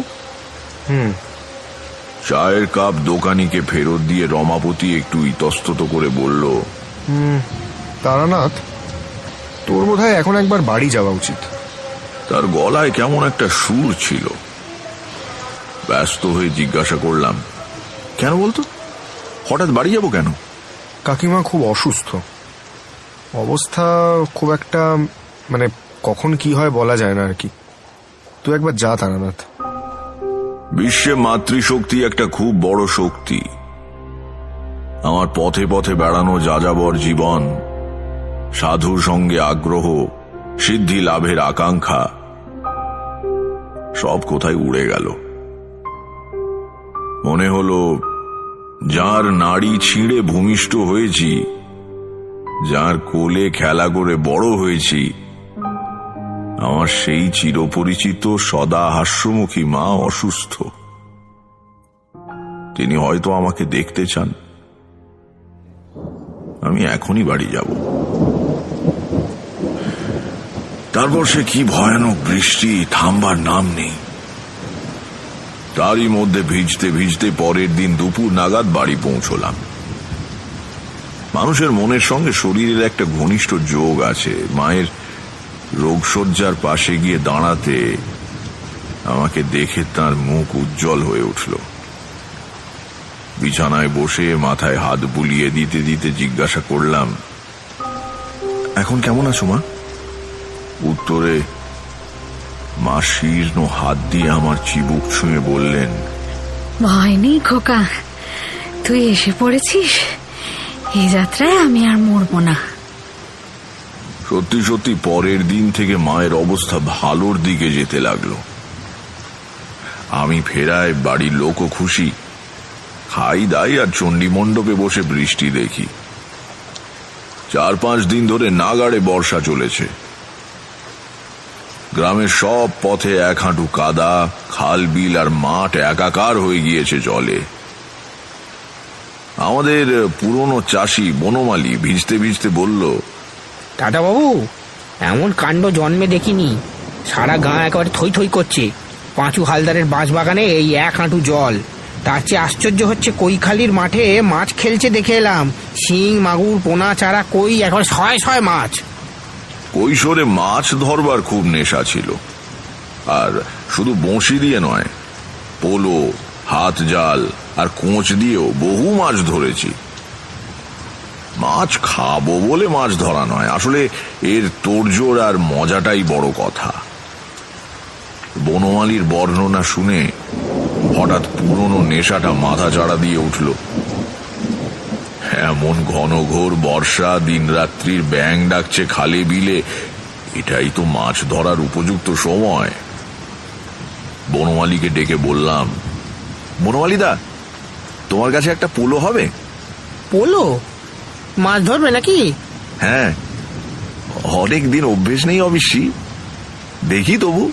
চায়ের কাপ দোকানিকে ফেরত দিয়ে রমাপতি একটু ইতস্তত করে বলল, তারানাথ, তোর বোধহয় এখন একবার বাড়ি যাওয়া উচিত। তার গলায় কেমন একটা সুর ছিল। ব্যস্ত হয়ে জিজ্ঞাসা করলাম, কেন বলতো, হঠাৎ বাড়ি যাব কেন? কাকিমা খুব অসুস্থ, অবস্থা খুব একটা, মানে কখন কি হয় বলা যায় না আর কি। তুই একবার যা তারানাথ। বিশ্বে মাতৃশক্তি একটা খুব বড় শক্তি। আমার পথে পথে বেড়ানো যাযাবর জীবন, সাধুর সঙ্গে আগ্রহ, সিদ্ধি লাভের আকাঙ্ক্ষা, সব কোথায় উড়ে গেল। মনে হলো যার নাড়ি ছিঁড়ে ভূমিষ্ঠ হয়েছি, যার কোলে খেলা করে বড় হয়েছি, আমার সেই চিরপরিচিত সদা হাস্যমুখী মা অসুস্থ। তিনি হয়তো আমাকে দেখতে চান। আমি এখনই বাড়ি যাব। তারপর সে কি ভয়ানক বৃষ্টি, থামবার নাম নেই। তারই মধ্যে ভিজতে ভিজতে পরের দিন দুপুর নাগাদ বাড়ি পৌঁছলাম। মানুষের মনের সঙ্গে শরীরের একটা ঘনিষ্ঠ যোগ আছে। মায়ের রোগশয্যার পাশে গিয়ে দাঁড়াতে আমাকে দেখে তার মুখ উজ্জ্বল হয়ে উঠল। বিছানায় বসে মাথায় হাত বুলিয়ে দিতে দিতে জিজ্ঞাসা করলাম, এখন কেমন আছো মা? উত্তরে মা শীর্ণ হাত দিয়ে আমার চিবুক ছুঁয়ে বললেন, ভয় নেই খোকা, তুই এসে পড়েছিস। এই যাত্রায় আমি আর মরবো না। সত্যি সত্যি পরের দিন থেকে মায়ের অবস্থা ভালোর দিকে যেতে লাগলো। আমি ফেরায় বাড়ির লোকও খুশি। খাই দাই আর চণ্ডী মণ্ডপে বসে বৃষ্টি দেখি। 4-5 দিন ধরে নাগাড়ে বর্ষা চলেছে। গ্রামের সব পথে 1 হাঁটু কাদা, খাল বিল আর মাঠ একাকার হয়ে গিয়েছে জলে। আমাদের পুরনো চাষি বনমালী ভিজতে ভিজতে বলল, দাদা বাবু, এমন কাণ্ড জন্মে দেখিনি। সারা গাঁ একেবারে থই থই করছে। পাঁচু হালদারের বাঁশবাগানে এই 1 হাঁটু জল। তার চেয়ে আশ্চর্য হচ্ছে, কৈখালির মাঠে মাছ খেলছে দেখে এলাম। শিং, মাগুর, পোনা, চারা, কই, এখন শয়ে শয়ে মাছ। কৈশোরে মাছ ধরবার খুব নেশা ছিল। আর শুধু বঁশি দিয়ে নয়, পোলো, হাত জাল আর কোঁচ দিয়েও বহু মাছ ধরেছি। মাছ খাবো বলে মাছ ধরা নয়, আসলে এর তোড়জোড় আর মজাটাই বড় কথা। বনমালীর বর্ণনা শুনে হঠাৎ পুরনো নেশাটা মাথা চাড়া দিয়ে উঠল। এমন ঘনঘোর বর্ষা, দিনরাত্রির ব্যাঙ ডাকছে খালে বিলে, এটাই তো মাছ ধরার উপযুক্ত সময়। বনমালীকে ডেকে বললাম, বনমালীদা, তোমার কাছে একটা পোলো হবে? পোলো? মাছ ধরবে নাকি? হ্যাঁ, অনেক দিন অভ্যেস নেই অবশ্যই, দেখি তবু।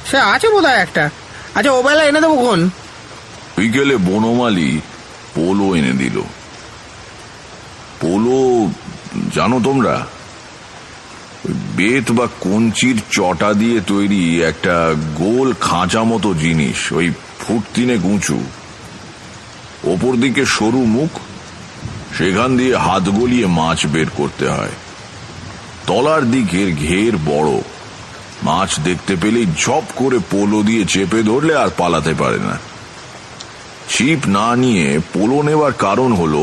সে আছে বোধহয় একটা। আচ্ছা, ও বেলা এনে দেবো কোন? বিকেলে বনমালী পোলো এনে দিল। পোলো জানো তোমরা, বেত বা কঞ্চির চটা দিয়ে তৈরি একটা গোল খাঁচা মতো জিনিস, ওই 3 ফুট উঁচু, ওপর দিকে সরু মুখ, সেখান দিয়ে হাত গলিয়ে মাছ বের করতে হয়। তলার দিকের ঘের বড়, মাছ দেখতে পেলেই ঝপ করে পোলো দিয়ে চেপে ধরলে আর পালাতে পারে না। ছিপ না নিয়ে পোলো নেবার কারণ হলো,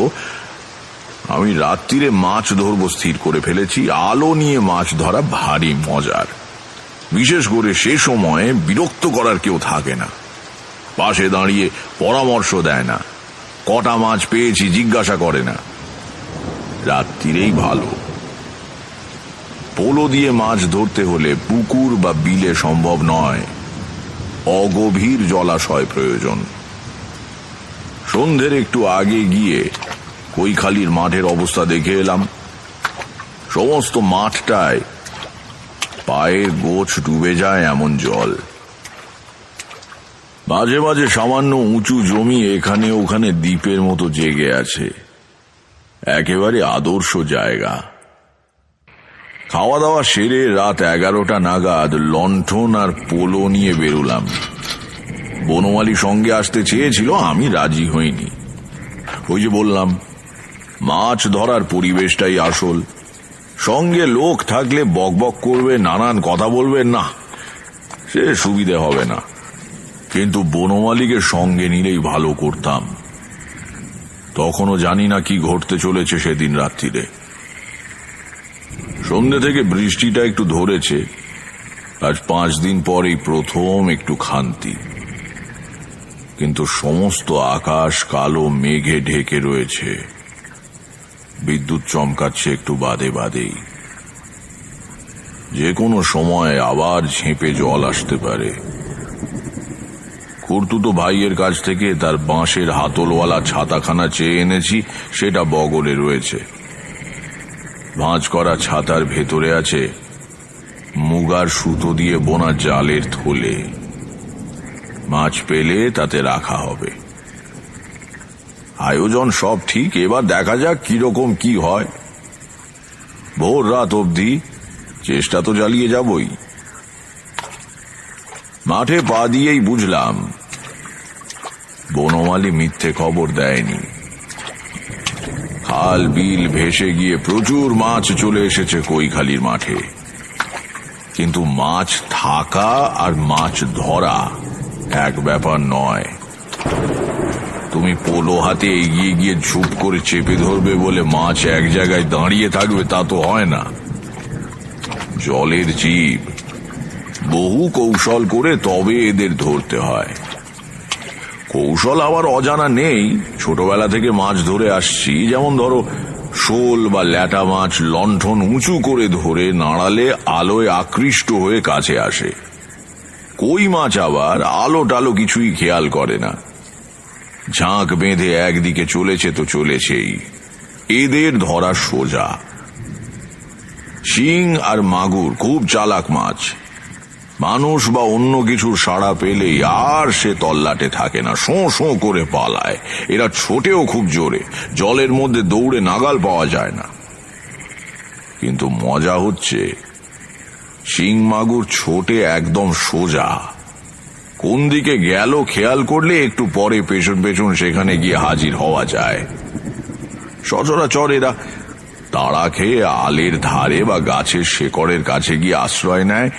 আমি রাত্রিরে মাছ ধরবো স্থির করে ফেলেছি। আলো নিয়ে মাছ ধরা ভারী মজার। বিশেষ করে সে সময়ে বিরক্ত করার কেউ থাকে না, পাশে দাঁড়িয়ে পরামর্শ দেয় না, কটা মাছ পেয়েছি জিজ্ঞাসা করে না। রাত্রিরেই ভালো। পোলো দিয়ে মাছ ধরতে হলে পুকুর বা বিলে সম্ভব নয়, অগভীর জলাশয় প্রয়োজন। সন্ধ্যের একটু আগে গিয়ে কৈখালির মাঠের অবস্থা দেখে এলাম। সমস্ত মাঠটায় পায়ের গোছ ডুবে যায় এমন জল। মাঝে মাঝে সামান্য উঁচু জমি এখানে ওখানে দ্বীপের মতো জেগে আছে। একেবারে আদর্শ জায়গা। খাওয়া দাওয়া সেরে রাত 11টা নাগাদ লণ্ঠন আর পোলো নিয়ে বেরোলাম। বনমালী সঙ্গে আসতে চেয়েছিল, আমি রাজি হইনি। ওই যে বললাম, মাছ ধরার পরিবেশটাই আসল। সঙ্গে লোক থাকলে বকবক করবে, নানান কথা বলবে, না সে সুবিধে হবে না। কিন্তু বনমালীকে সঙ্গে নিলেই ভালো করতাম। তখনও জানি না কি ঘটতে চলেছে সেদিন রাত্রিরে। সন্ধ্যে থেকে বৃষ্টিটা একটু ধরেছে। আজ 5 দিন পরেই প্রথম একটু শান্তি। কিন্তু সমস্ত আকাশ কালো মেঘে ঢেকে রয়েছে। বিদ্যুৎ চমকাচ্ছে একটু বাদে বাদেই। যে কোনো সময় আবার ঝেঁপে জল আসতে পারে। খুড়তুতো ভাইয়ের কাছ থেকে তার বাঁশের হাতলওয়ালা ছাতাখানা চেয়ে এনেছি, সেটা বগলে রয়েছে। ভাঁজ করা ছাতার ভেতরে আছে মুগার সুতো দিয়ে বোনা জালের থলে। মাছ পেলে তাতে রাখা হবে। আয়োজন সব ঠিক, এবার দেখা যাক কিরকম কি হয়। ভোর রাত অবধি চেষ্টা তো চালিয়ে যাবই। মাঠে পা দিয়েই বুঝলাম বনমালী মিথ্যে খবর দেয়নি। খাল বিল ভেসে গিয়ে প্রচুর মাছ চলে এসেছে কৈখালির মাঠে। কিন্তু মাছ থাকা আর মাছ ধরা এক ব্যাপার নয়। তুমি পোলো হাতে এগিয়ে গিয়ে ঝুপ করে চেপে ধরবে বলে মাছ এক জায়গায় দাঁড়িয়ে থাকবে তা তো হয় না। জলের জীব, বহু কৌশল করে তবে এদের ধরতে হয়। কৌশল আমার অজানা নেই, ছোটবেলা থেকে মাছ ধরে আসছি। যেমন ধরো, শোল বা ল্যাটা মাছ লণ্ঠন উঁচু করে ধরে নাড়ালে আলোয় আকৃষ্ট হয়ে কাছে আসে। কই মাছ আবার আলো টালো কিছুই খেয়াল করে না। ঝাঁক বেঁধে একদিকে চলেছে তো চলেছেই। এদের ধরা সোজা। শিং আর মাগুর খুব চালাক মাছ। মানুষ বা অন্য কিছুর সাড়া পেলেই আর সে তল্লাটে থাকে না, শোঁ শোঁ করে পালায়। এরা ছোটেও খুব জোরে, জলের মধ্যে দৌড়ে নাগাল পাওয়া যায় না। কিন্তু মজা হচ্ছে, শিং মাগুর ছোটে একদম সোজা। কোন দিকে গেল খেয়াল করলে একটু পরে পেছন পেছন সেখানে গিয়ে হাজির হওয়া যায়। সচরাচর এরা তাড়া খেয়ে আলের ধারে বা গাছের শেকড়ের কাছে গিয়ে আশ্রয় নেয়,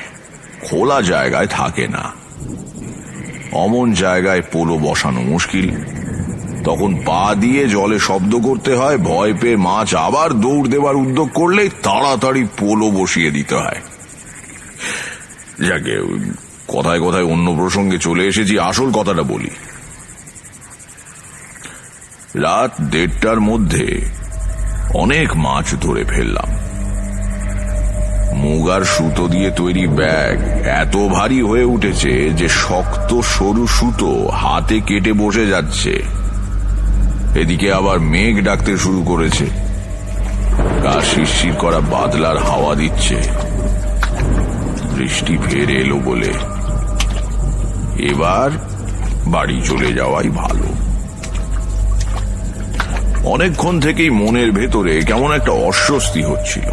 খোলা জায়গায় থাকে না। অমন জায়গায় পোলো বসানো মুশকিল। তখন পা দিয়ে জলে শব্দ করতে হয়, ভয় পেয়ে মাছ আবার দৌড় দেবার উদ্যোগ করলে তাড়াতাড়ি পোলো বসিয়ে দিতে হয়। যাকে কথায় কথায় অন্য প্রসঙ্গে চলে এসেছি, আসল কথাটা বলি। রাত 1:30টার মধ্যে অনেক মাছ ধরে ফেললাম। মুগার সুতো দিয়ে তৈরি ব্যাগ এত ভারী হয়ে উঠেছে যে শক্ত সরু সুতো হাতে কেটে বসে যাচ্ছে। এদিকে আবার মেঘ ডাকতে শুরু করেছে। গা শিরশির করা বাদলার হাওয়া দিচ্ছে। বৃষ্টি ফের এলো বলে এবার বাড়ি চলে যাওয়াই ভালো। অনেকক্ষণ থেকেই মনের ভেতরে কেমন একটা অস্বস্তি হচ্ছিল।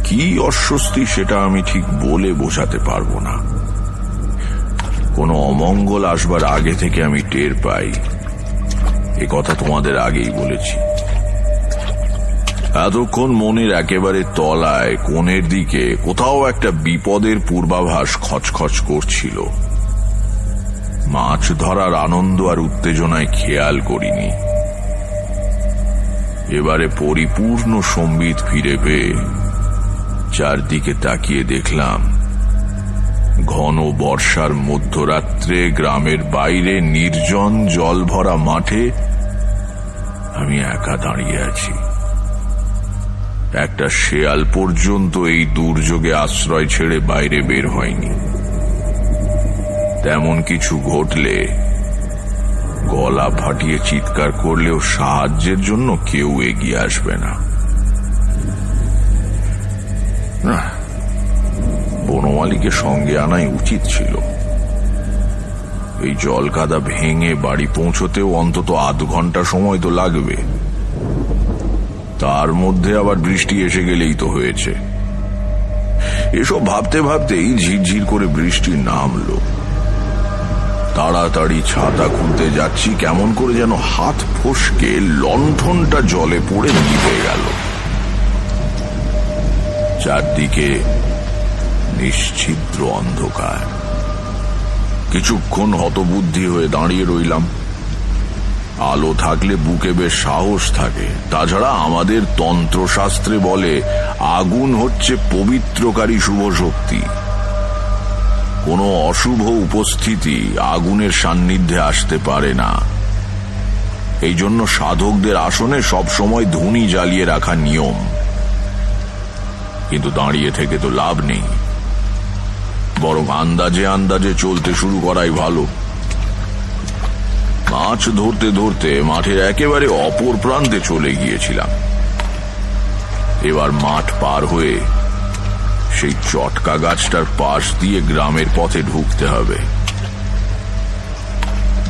কি অস্বস্তি সেটা আমি ঠিক বলে বোঝাতে পারবো না। কোনো অমঙ্গল আসবার আগে থেকে আমি টের পাই। এ কথা তোমাদের আগেই বলেছি। এতক্ষণ মনের একেবারে তলায় কোণের দিকে কোথাও একটা বিপদের পূর্বাভাস খচখচ করছিল। মাছ ধরার আনন্দ আর উত্তেজনায় খেয়াল করিনি। এবারে পরিপূর্ণ সম্বিত ফিরে পেয়ে চারদিকে তাকিয়ে দেখলাম ঘন বর্ষার মধ্যরাত্রে গ্রামের বাইরে নির্জন জল ভরা মাঠে আমি একা দাঁড়িয়ে আছি। একটা শেয়াল পর্যন্ত এই দুর্যোগে আশ্রয় ছেড়ে বাইরে বের হয়নি। তেমন কিছু ঘটলে গলা ফাটিয়ে চিৎকার করলেও সাহায্যের জন্য কেউ এগিয়ে আসবে না। বনমালীকে সঙ্গে আনাই উচিত ছিল। এই জল কাদা ভেঙে বাড়ি পৌঁছতেও অন্তত আধ ঘন্টা সময় তো লাগবে। তার মধ্যে আবার বৃষ্টি এসে গেলেই তো হয়েছে। এসব ভাবতে ভাবতেই ঝিরঝির করে বৃষ্টি নামলো। তাড়াতাড়ি ছাতা খুলতে যাচ্ছি, কেমন করে যেন হাত ফসকে লণ্ঠনটা জলে পড়ে নিভে গেল। চারদিকে নিশ্ছিদ্র অন্ধকার। কিছুক্ষণ হতবুদ্ধি হয়ে দাঁড়িয়ে রইলাম। আলো থাকলে বুকে বেশ সাহস থাকে। তাছাড়া আমাদের তন্ত্রশাস্ত্রে বলে আগুন হচ্ছে পবিত্রকারী শুভ শক্তি। কোনো অশুভ উপস্থিতি আগুনের সান্নিধ্যে আসতে পারে না। এই জন্য সাধকদের আসনে সব সময় ধুনি জ্বালিয়ে রাখা নিয়ম। কিন্তু দাঁড়িয়ে থেকে তো লাভ নেই, বরং আন্দাজে আন্দাজে চলতে শুরু করাই ভালো। মাছ ধরতে ধরতে মাঠের একেবারে অপর প্রান্তে চলে গিয়েছিলাম। এবার মাঠ পার হয়ে সেই চটকা গাছটার পাশ দিয়ে গ্রামের পথে ঢুকতে হবে।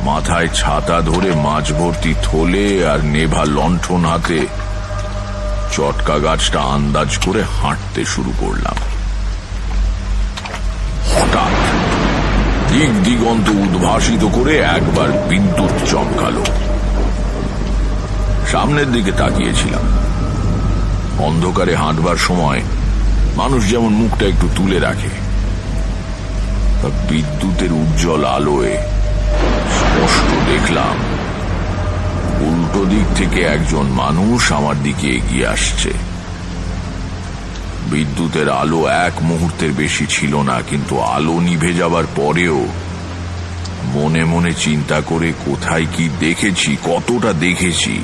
মাথায় ছাতা ধরে মাছ ভর্তি থলে আর নেভা লণ্ঠন হাতে চটকা গাছটা আন্দাজ করে হাঁটতে শুরু করলাম। হঠাৎ দিক দিগন্ত উদ্ভাসিত করে একবার বিদ্যুৎ চমকালো। সামনের দিকে তাকিয়েছিলাম। অন্ধকারে হাঁটবার সময় মানুষ যেমন মুখটা একটু তুলে রাখে, বিদ্যুতের উজ্জ্বল আলোয় স্পষ্ট দেখলাম উল্টো দিক থেকে একজন মানুষ আমার দিকে এগিয়ে আসছে। বিদ্যুতের আলো এক মুহূর্তের বেশি ছিল না, কিন্তু আলো নিভে যাবার পরেও মনে মনে চিন্তা করে কোথায় কি দেখেছি, কতটা দেখেছি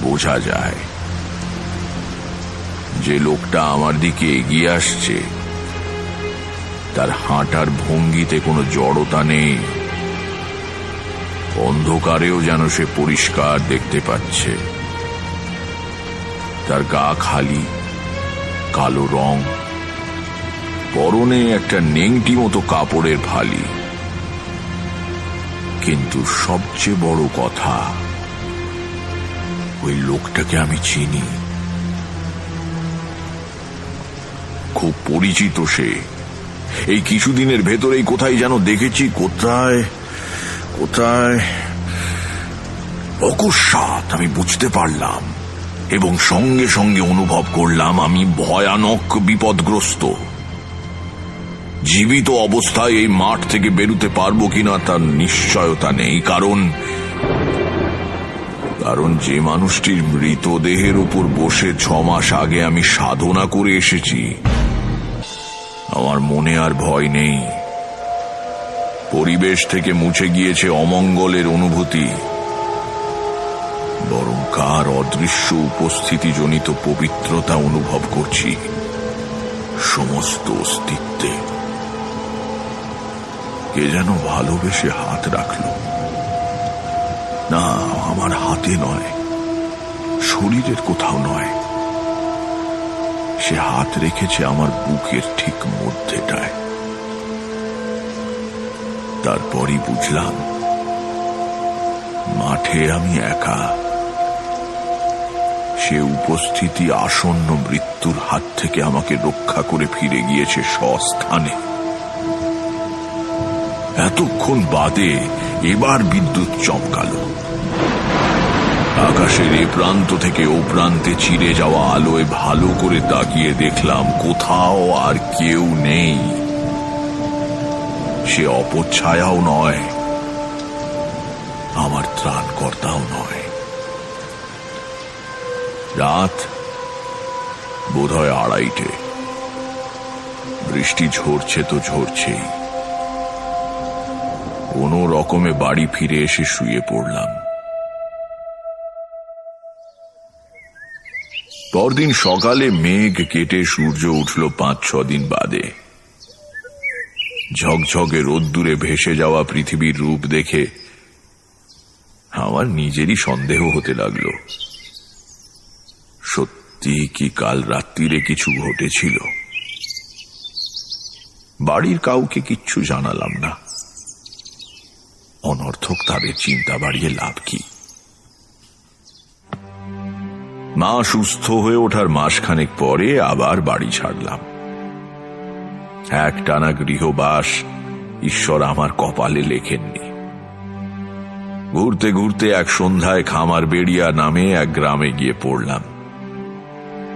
বোঝা যায়। যে লোকটা আমার দিকে এগিয়ে আসছে তার হাঁটার ভঙ্গিতে কোনো জড়তা নেই। অন্ধকারেও যেন সে পরিষ্কার দেখতে পাচ্ছে। তার গা খালি, কালো রং, পরনে একটা নেংটি মতো কাপড়ের ফালি। কিন্তু সবচেয়ে বড় কথা, ওই লোকটাকে আমি চিনি। খুব পরিচিত সে। এই কিছুদিনের ভেতরেই কোথায় যেন দেখেছি। কোথায় কোথায় অকস্মাৎ আমি বুঝতে পারলাম এবং সঙ্গে সঙ্গে অনুভব করলাম আমি ভয়ানক বিপদগ্রস্ত। জীবিত অবস্থায় এই মাঠ থেকে বেরুতে পারবো কিনা তার নিশ্চয়তা নেই। কারণ যে মানুষটির মৃতদেহের উপর বসে 6 মাস আগে আমি সাধনা করে এসেছি, আমার মনে আর ভয় নেই। পরিবেশ থেকে মুছে গিয়েছে অমঙ্গলের অনুভূতি, বরং কার অদৃশ্য উপস্থিতিজনিত পবিত্রতা অনুভব করছি সমস্ত অস্তিত্বে। কে যেন ভালোবেসে হাত রাখল। না, আমার হাতে নয়, শরীরের কোথাও নয়। সে হাত রেখেছে আমার বুকের ঠিক মধ্যেটায়। তারপরই বুঝলাম মাঠে আমি একা। সে উপস্থিতি আসন্ন মৃত্যুর হাত থেকে আমাকে রক্ষা করে ফিরে গিয়েছে স্বস্থানে। এতক্ষণ বাদে এবার বিদ্যুৎ চমকালো। আকাশের এ প্রান্ত থেকে ও প্রান্তে চিরে যাওয়া আলোয় ভালো করে তাকিয়ে দেখলাম কোথাও আর কেউ নেই। সে অপচ্ছায়াও নয়, আমার ত্রাণকর্তাও নয়। রাত বোধহয় 2:30। বৃষ্টি ঝরছে তো ঝরছেই। কোনো রকমে বাড়ি ফিরে এসে শুয়ে পড়লাম। পরদিন সকালে মেঘ কেটে সূর্য উঠল 5-6 দিন বাদে। ঝকঝকে রোদ্দুরে ভেসে যাওয়া পৃথিবীর রূপ দেখে আমার নিজেরই সন্দেহ হতে লাগলো, সত্যি কি কাল রাত্রিরে কিছু ঘটেছিল? বাড়ির কাউকে কিচ্ছু জানালাম না, অনর্থক তাদের চিন্তা বাড়িয়ে লাভ কি? মা সুস্থ হয়ে ওঠার মাসখানেক পরে আবার বাড়ি ছাড়লাম। একটানা গৃহবাস ঈশ্বর আমার কপালে লেখেননি। ঘুরতে ঘুরতে এক সন্ধ্যায় খামার বেড়িয়া নামে এক গ্রামে গিয়ে পড়লাম।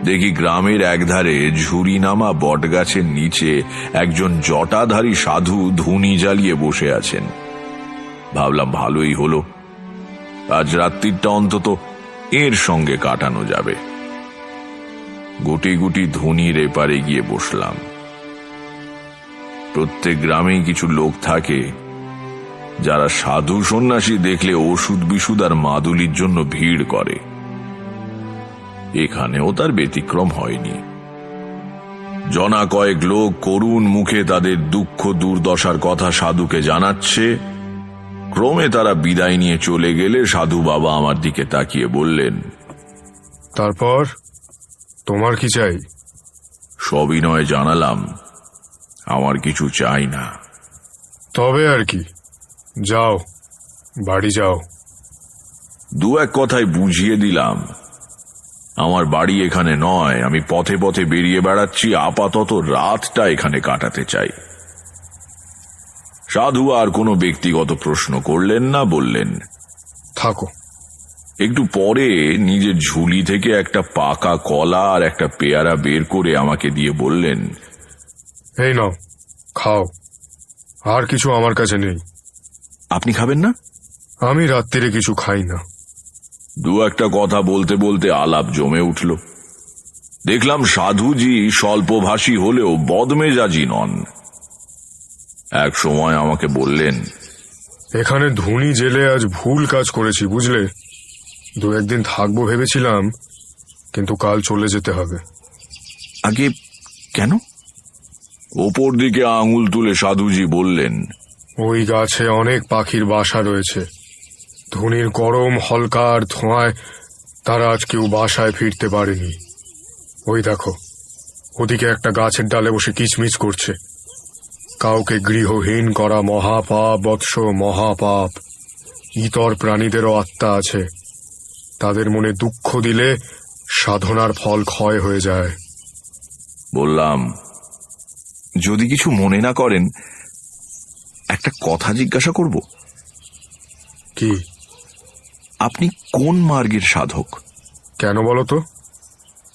দেখি গ্রামের একধারে ঝুরি নামা বটগাছের নিচে একজন জটাধারী সাধু ধুনি জ্বালিয়ে বসে আছেন। ভাবলাম ভালোই হলো, আজ রাত্রিটা অন্তত এর সঙ্গে কাটানো যাবে। গুটি গুটি ধুনির এপারে গিয়ে বসলাম। প্রত্যেক গ্রামেই কিছু লোক থাকে যারা সাধু সন্ন্যাসী দেখলে ওষুধ বিশুদ আর মাদুলির জন্য ভিড় করে। এখানেও তার ব্যতিক্রম হয়নি। জনা কয়েক লোক করুণ মুখে তাদের দুঃখ দুর্দশার কথা সাধুকে জানাচ্ছে। ক্রমে তারা বিদায় নিয়ে চলে গেলে সাধু বাবা আমার দিকে তাকিয়ে বললেন, তারপর তোমার কি চাই? সবিনয়ে জানালাম, আমার কিছু চাই না। তবে আর কি, যাও বাড়ি যাও। দু এক কথায় বুঝিয়ে দিলাম, আমার বাড়ি এখানে নয়, আমি পথে পথে বেরিয়ে বেড়াচ্ছি, আপাতত রাতটা এখানে কাটাতে চাই। সাধু আর কোনো ব্যক্তিগত প্রশ্ন করলেন না, বললেন, থাকো। একটু পরে নিজের ঝুলি থেকে একটা পাকা কলা আর একটা পেয়ারা বের করে আমাকে দিয়ে বললেন, এই নাও, খাও। আর কিছু আমার কাছে নেই। আপনি খাবেন না? আমি রাত্রিরে কিছু খাই না। দু একটা কথা বলতে বলতে আলাপ জমে উঠল। দেখলাম সাধুজি স্বল্পভাষী হলেও বদমেজাজি নন। এক সময় আমাকে বললেন, এখানে ধুনি জেলে আজ ভুল কাজ করেছি, বুঝলে? 2-1 দিন থাকবো ভেবেছিলাম, কিন্তু কাল চলে যেতে হবে। আগে কেন? ওপর দিকে আঙুল তুলে সাধুজি বললেন, ওই গাছে অনেক পাখির বাসা রয়েছে। ধুনির গরম হলকার ধোঁয়ায় তারা আজ কেউ বাসায় ফিরতে পারেনি। ওই দেখো, ওদিকে একটা গাছের ডালে বসে কিচমিচ করছে। কাউকে গৃহহীন করা মহাপাপ বৎস, মহাপাপ। ইতর প্রাণীদেরও আত্মা আছে, তাদের মনে দুঃখ দিলে সাধনার ফল ক্ষয় হয়ে যায়। বললাম, যদি কিছু মনে না করেন একটা কথা জিজ্ঞাসা করব। কি? আপনি কোন মার্গের সাধক? কেন বলো তো?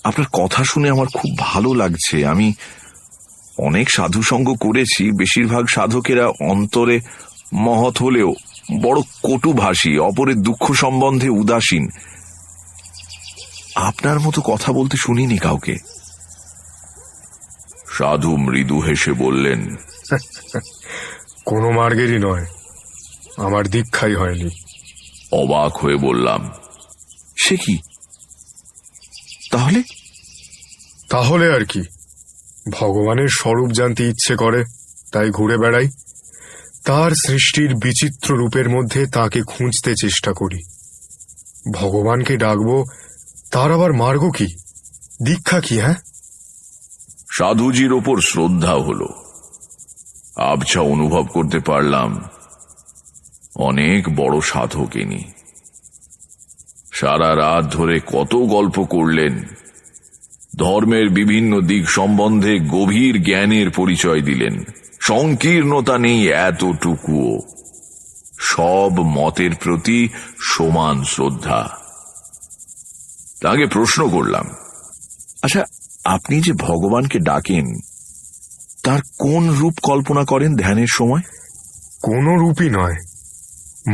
আপনার কথা শুনে আমার খুব ভালো লাগছে। আমি অনেক সাধু সঙ্গ করেছি, বেশিরভাগ সাধকেরা অন্তরে মহৎ হলেও বড় কটুভাষী, অপরের দুঃখ সম্বন্ধে উদাসীন। আপনার মতো কথা বলতে শুনিনি কাউকে। সাধু মৃদু হেসে বললেন, কোনো মার্গেরই নয়, আমার দীক্ষাই হয়নি। অবাক হয়ে বললাম, সে কি? তাহলে? তাহলে আর কি, ভগবানের স্বরূপ জানতে ইচ্ছে করে, তাই ঘুরে বেড়াই। তার সৃষ্টির বিচিত্র রূপের মধ্যে তাকে খুঁজতে চেষ্টা করি। ভগবানকে ডাকবো, তার আবার মার্গ কি, দীক্ষা কি? হ্যাঁ, সাধুজির ওপর শ্রদ্ধা হলো। আবছা অনুভব করতে পারলাম অনেক বড় সাধক ইনি। সারা রাত ধরে কত গল্প করলেন, ধর্মের বিভিন্ন দিক সম্বন্ধে গভীর জ্ঞানের পরিচয় দিলেন। সংকীর্ণতা নেই এতটুকুও, সব মতের প্রতি সমান শ্রদ্ধা। তাকে প্রশ্ন করলাম, আচ্ছা, আপনি যে ভগবানকে ডাকেন তার কোন রূপ কল্পনা করেন ধ্যানের সময়? কোনো রূপই নয়।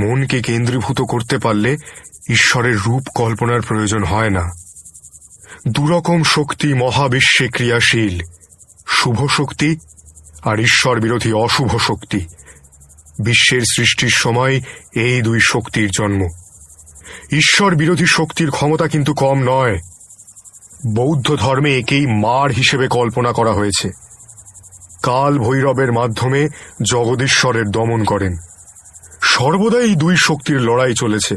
মনকে কেন্দ্রীভূত করতে পারলে ঈশ্বরের রূপ কল্পনার প্রয়োজন হয় না। দুরকম শক্তি মহাবিশ্বে ক্রিয়াশীল, শুভ শক্তি আর ঈশ্বর বিরোধী অশুভ শক্তি। বিশ্বের সৃষ্টির সময় এই দুই শক্তির জন্ম। ঈশ্বর বিরোধী শক্তির ক্ষমতা কিন্তু কম নয়। বৌদ্ধ ধর্মে একেই মার হিসেবে কল্পনা করা হয়েছে। কাল ভৈরবের মাধ্যমে জগদীশ্বরের দমন করেন। সর্বদা এই দুই শক্তির লড়াই চলেছে।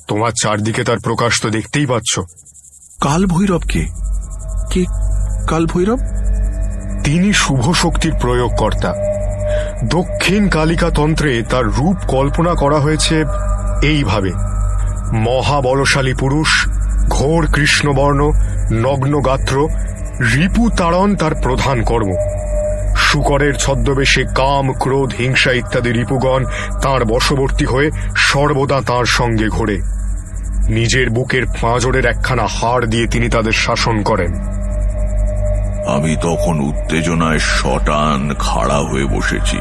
তোমার চারদিকে তার প্রকাশ তো দেখতেই পাচ্ছ। কাল ভৈরব কে? কে কাল ভৈরব? তিনি শুভ শক্তির প্রয়োগকর্তা। দক্ষিণ কালিকা তন্ত্রে তার রূপ কল্পনা করা হয়েছে এইভাবে: মহাবলশালী পুরুষ, ঘোর কৃষ্ণবর্ণ, নগ্ন গাত্র, রিপু তাড়ন তার প্রধান কর্ম। শুকরের ছদ্মবেশে কাম, ক্রোধ, হিংসা ইত্যাদি রিপুগণ তাঁর বশবর্তী হয়ে সর্বদা তাঁর সঙ্গে ঘোরে। নিজের বুকের পাঁজরের একখানা হাড় দিয়ে তিনি তাদের শাসন করেন। আমি তখন উত্তেজনায় শটান খাড়া হয়ে বসেছি।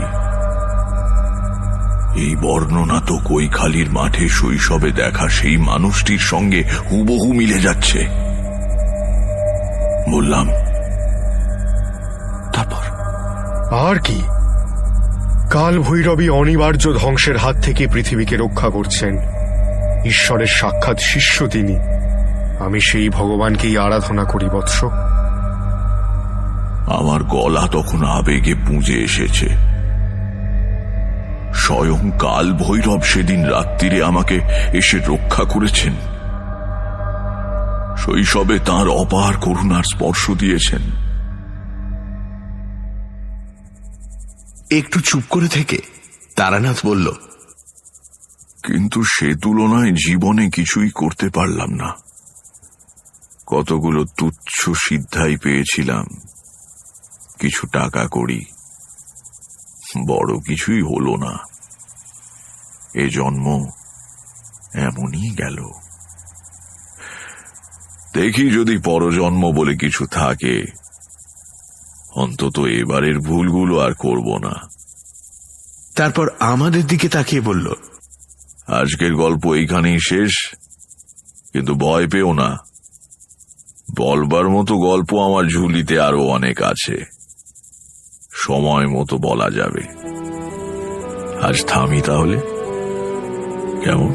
এই বর্ণনা তো কৈখালির মাঠে শৈশবে দেখা সেই মানুষটির সঙ্গে হুবহু মিলে যাচ্ছে। বললাম, তারপর? আর কি, কাল ভৈরবী অনিবার্য ধ্বংসের হাত থেকে পৃথিবীকে রক্ষা করছেন। ঈশ্বরের সাক্ষাৎ শিষ্য তিনি। আমি সেই ভগবানকেই আরাধনা করি বৎস। আমার গলা তখন আবেগে পুঁজে এসেছে। স্বয়ং কাল ভৈরব সেদিন রাত্রিরে আমাকে এসে রক্ষা করেছেন। শৈশবে তাঁর অপার করুণার স্পর্শ দিয়েছেন। একটু চুপ করে থেকে তারানাথ বলল, কিন্তু সে তুলনায় জীবনে কিছুই করতে পারলাম না। কতগুলো তুচ্ছ সিদ্ধাই পেয়েছিলাম, কিছু টাকা করি, বড় কিছুই হলো না। এ জন্ম এমনই গেল। দেখি যদি পরজন্ম বলে কিছু থাকে, অন্তত এবারের ভুলগুলো আর করব না। তারপর আমাদের দিকে তাকিয়ে বলল, আজকের গল্প এইখানেই শেষ, কিন্তু ভয় পেও না, বলবার মতো গল্প আমার ঝুলিতে আরো অনেক আছে। সময় মতো বলা যাবে। আজ থামি তাহলে, কেমন?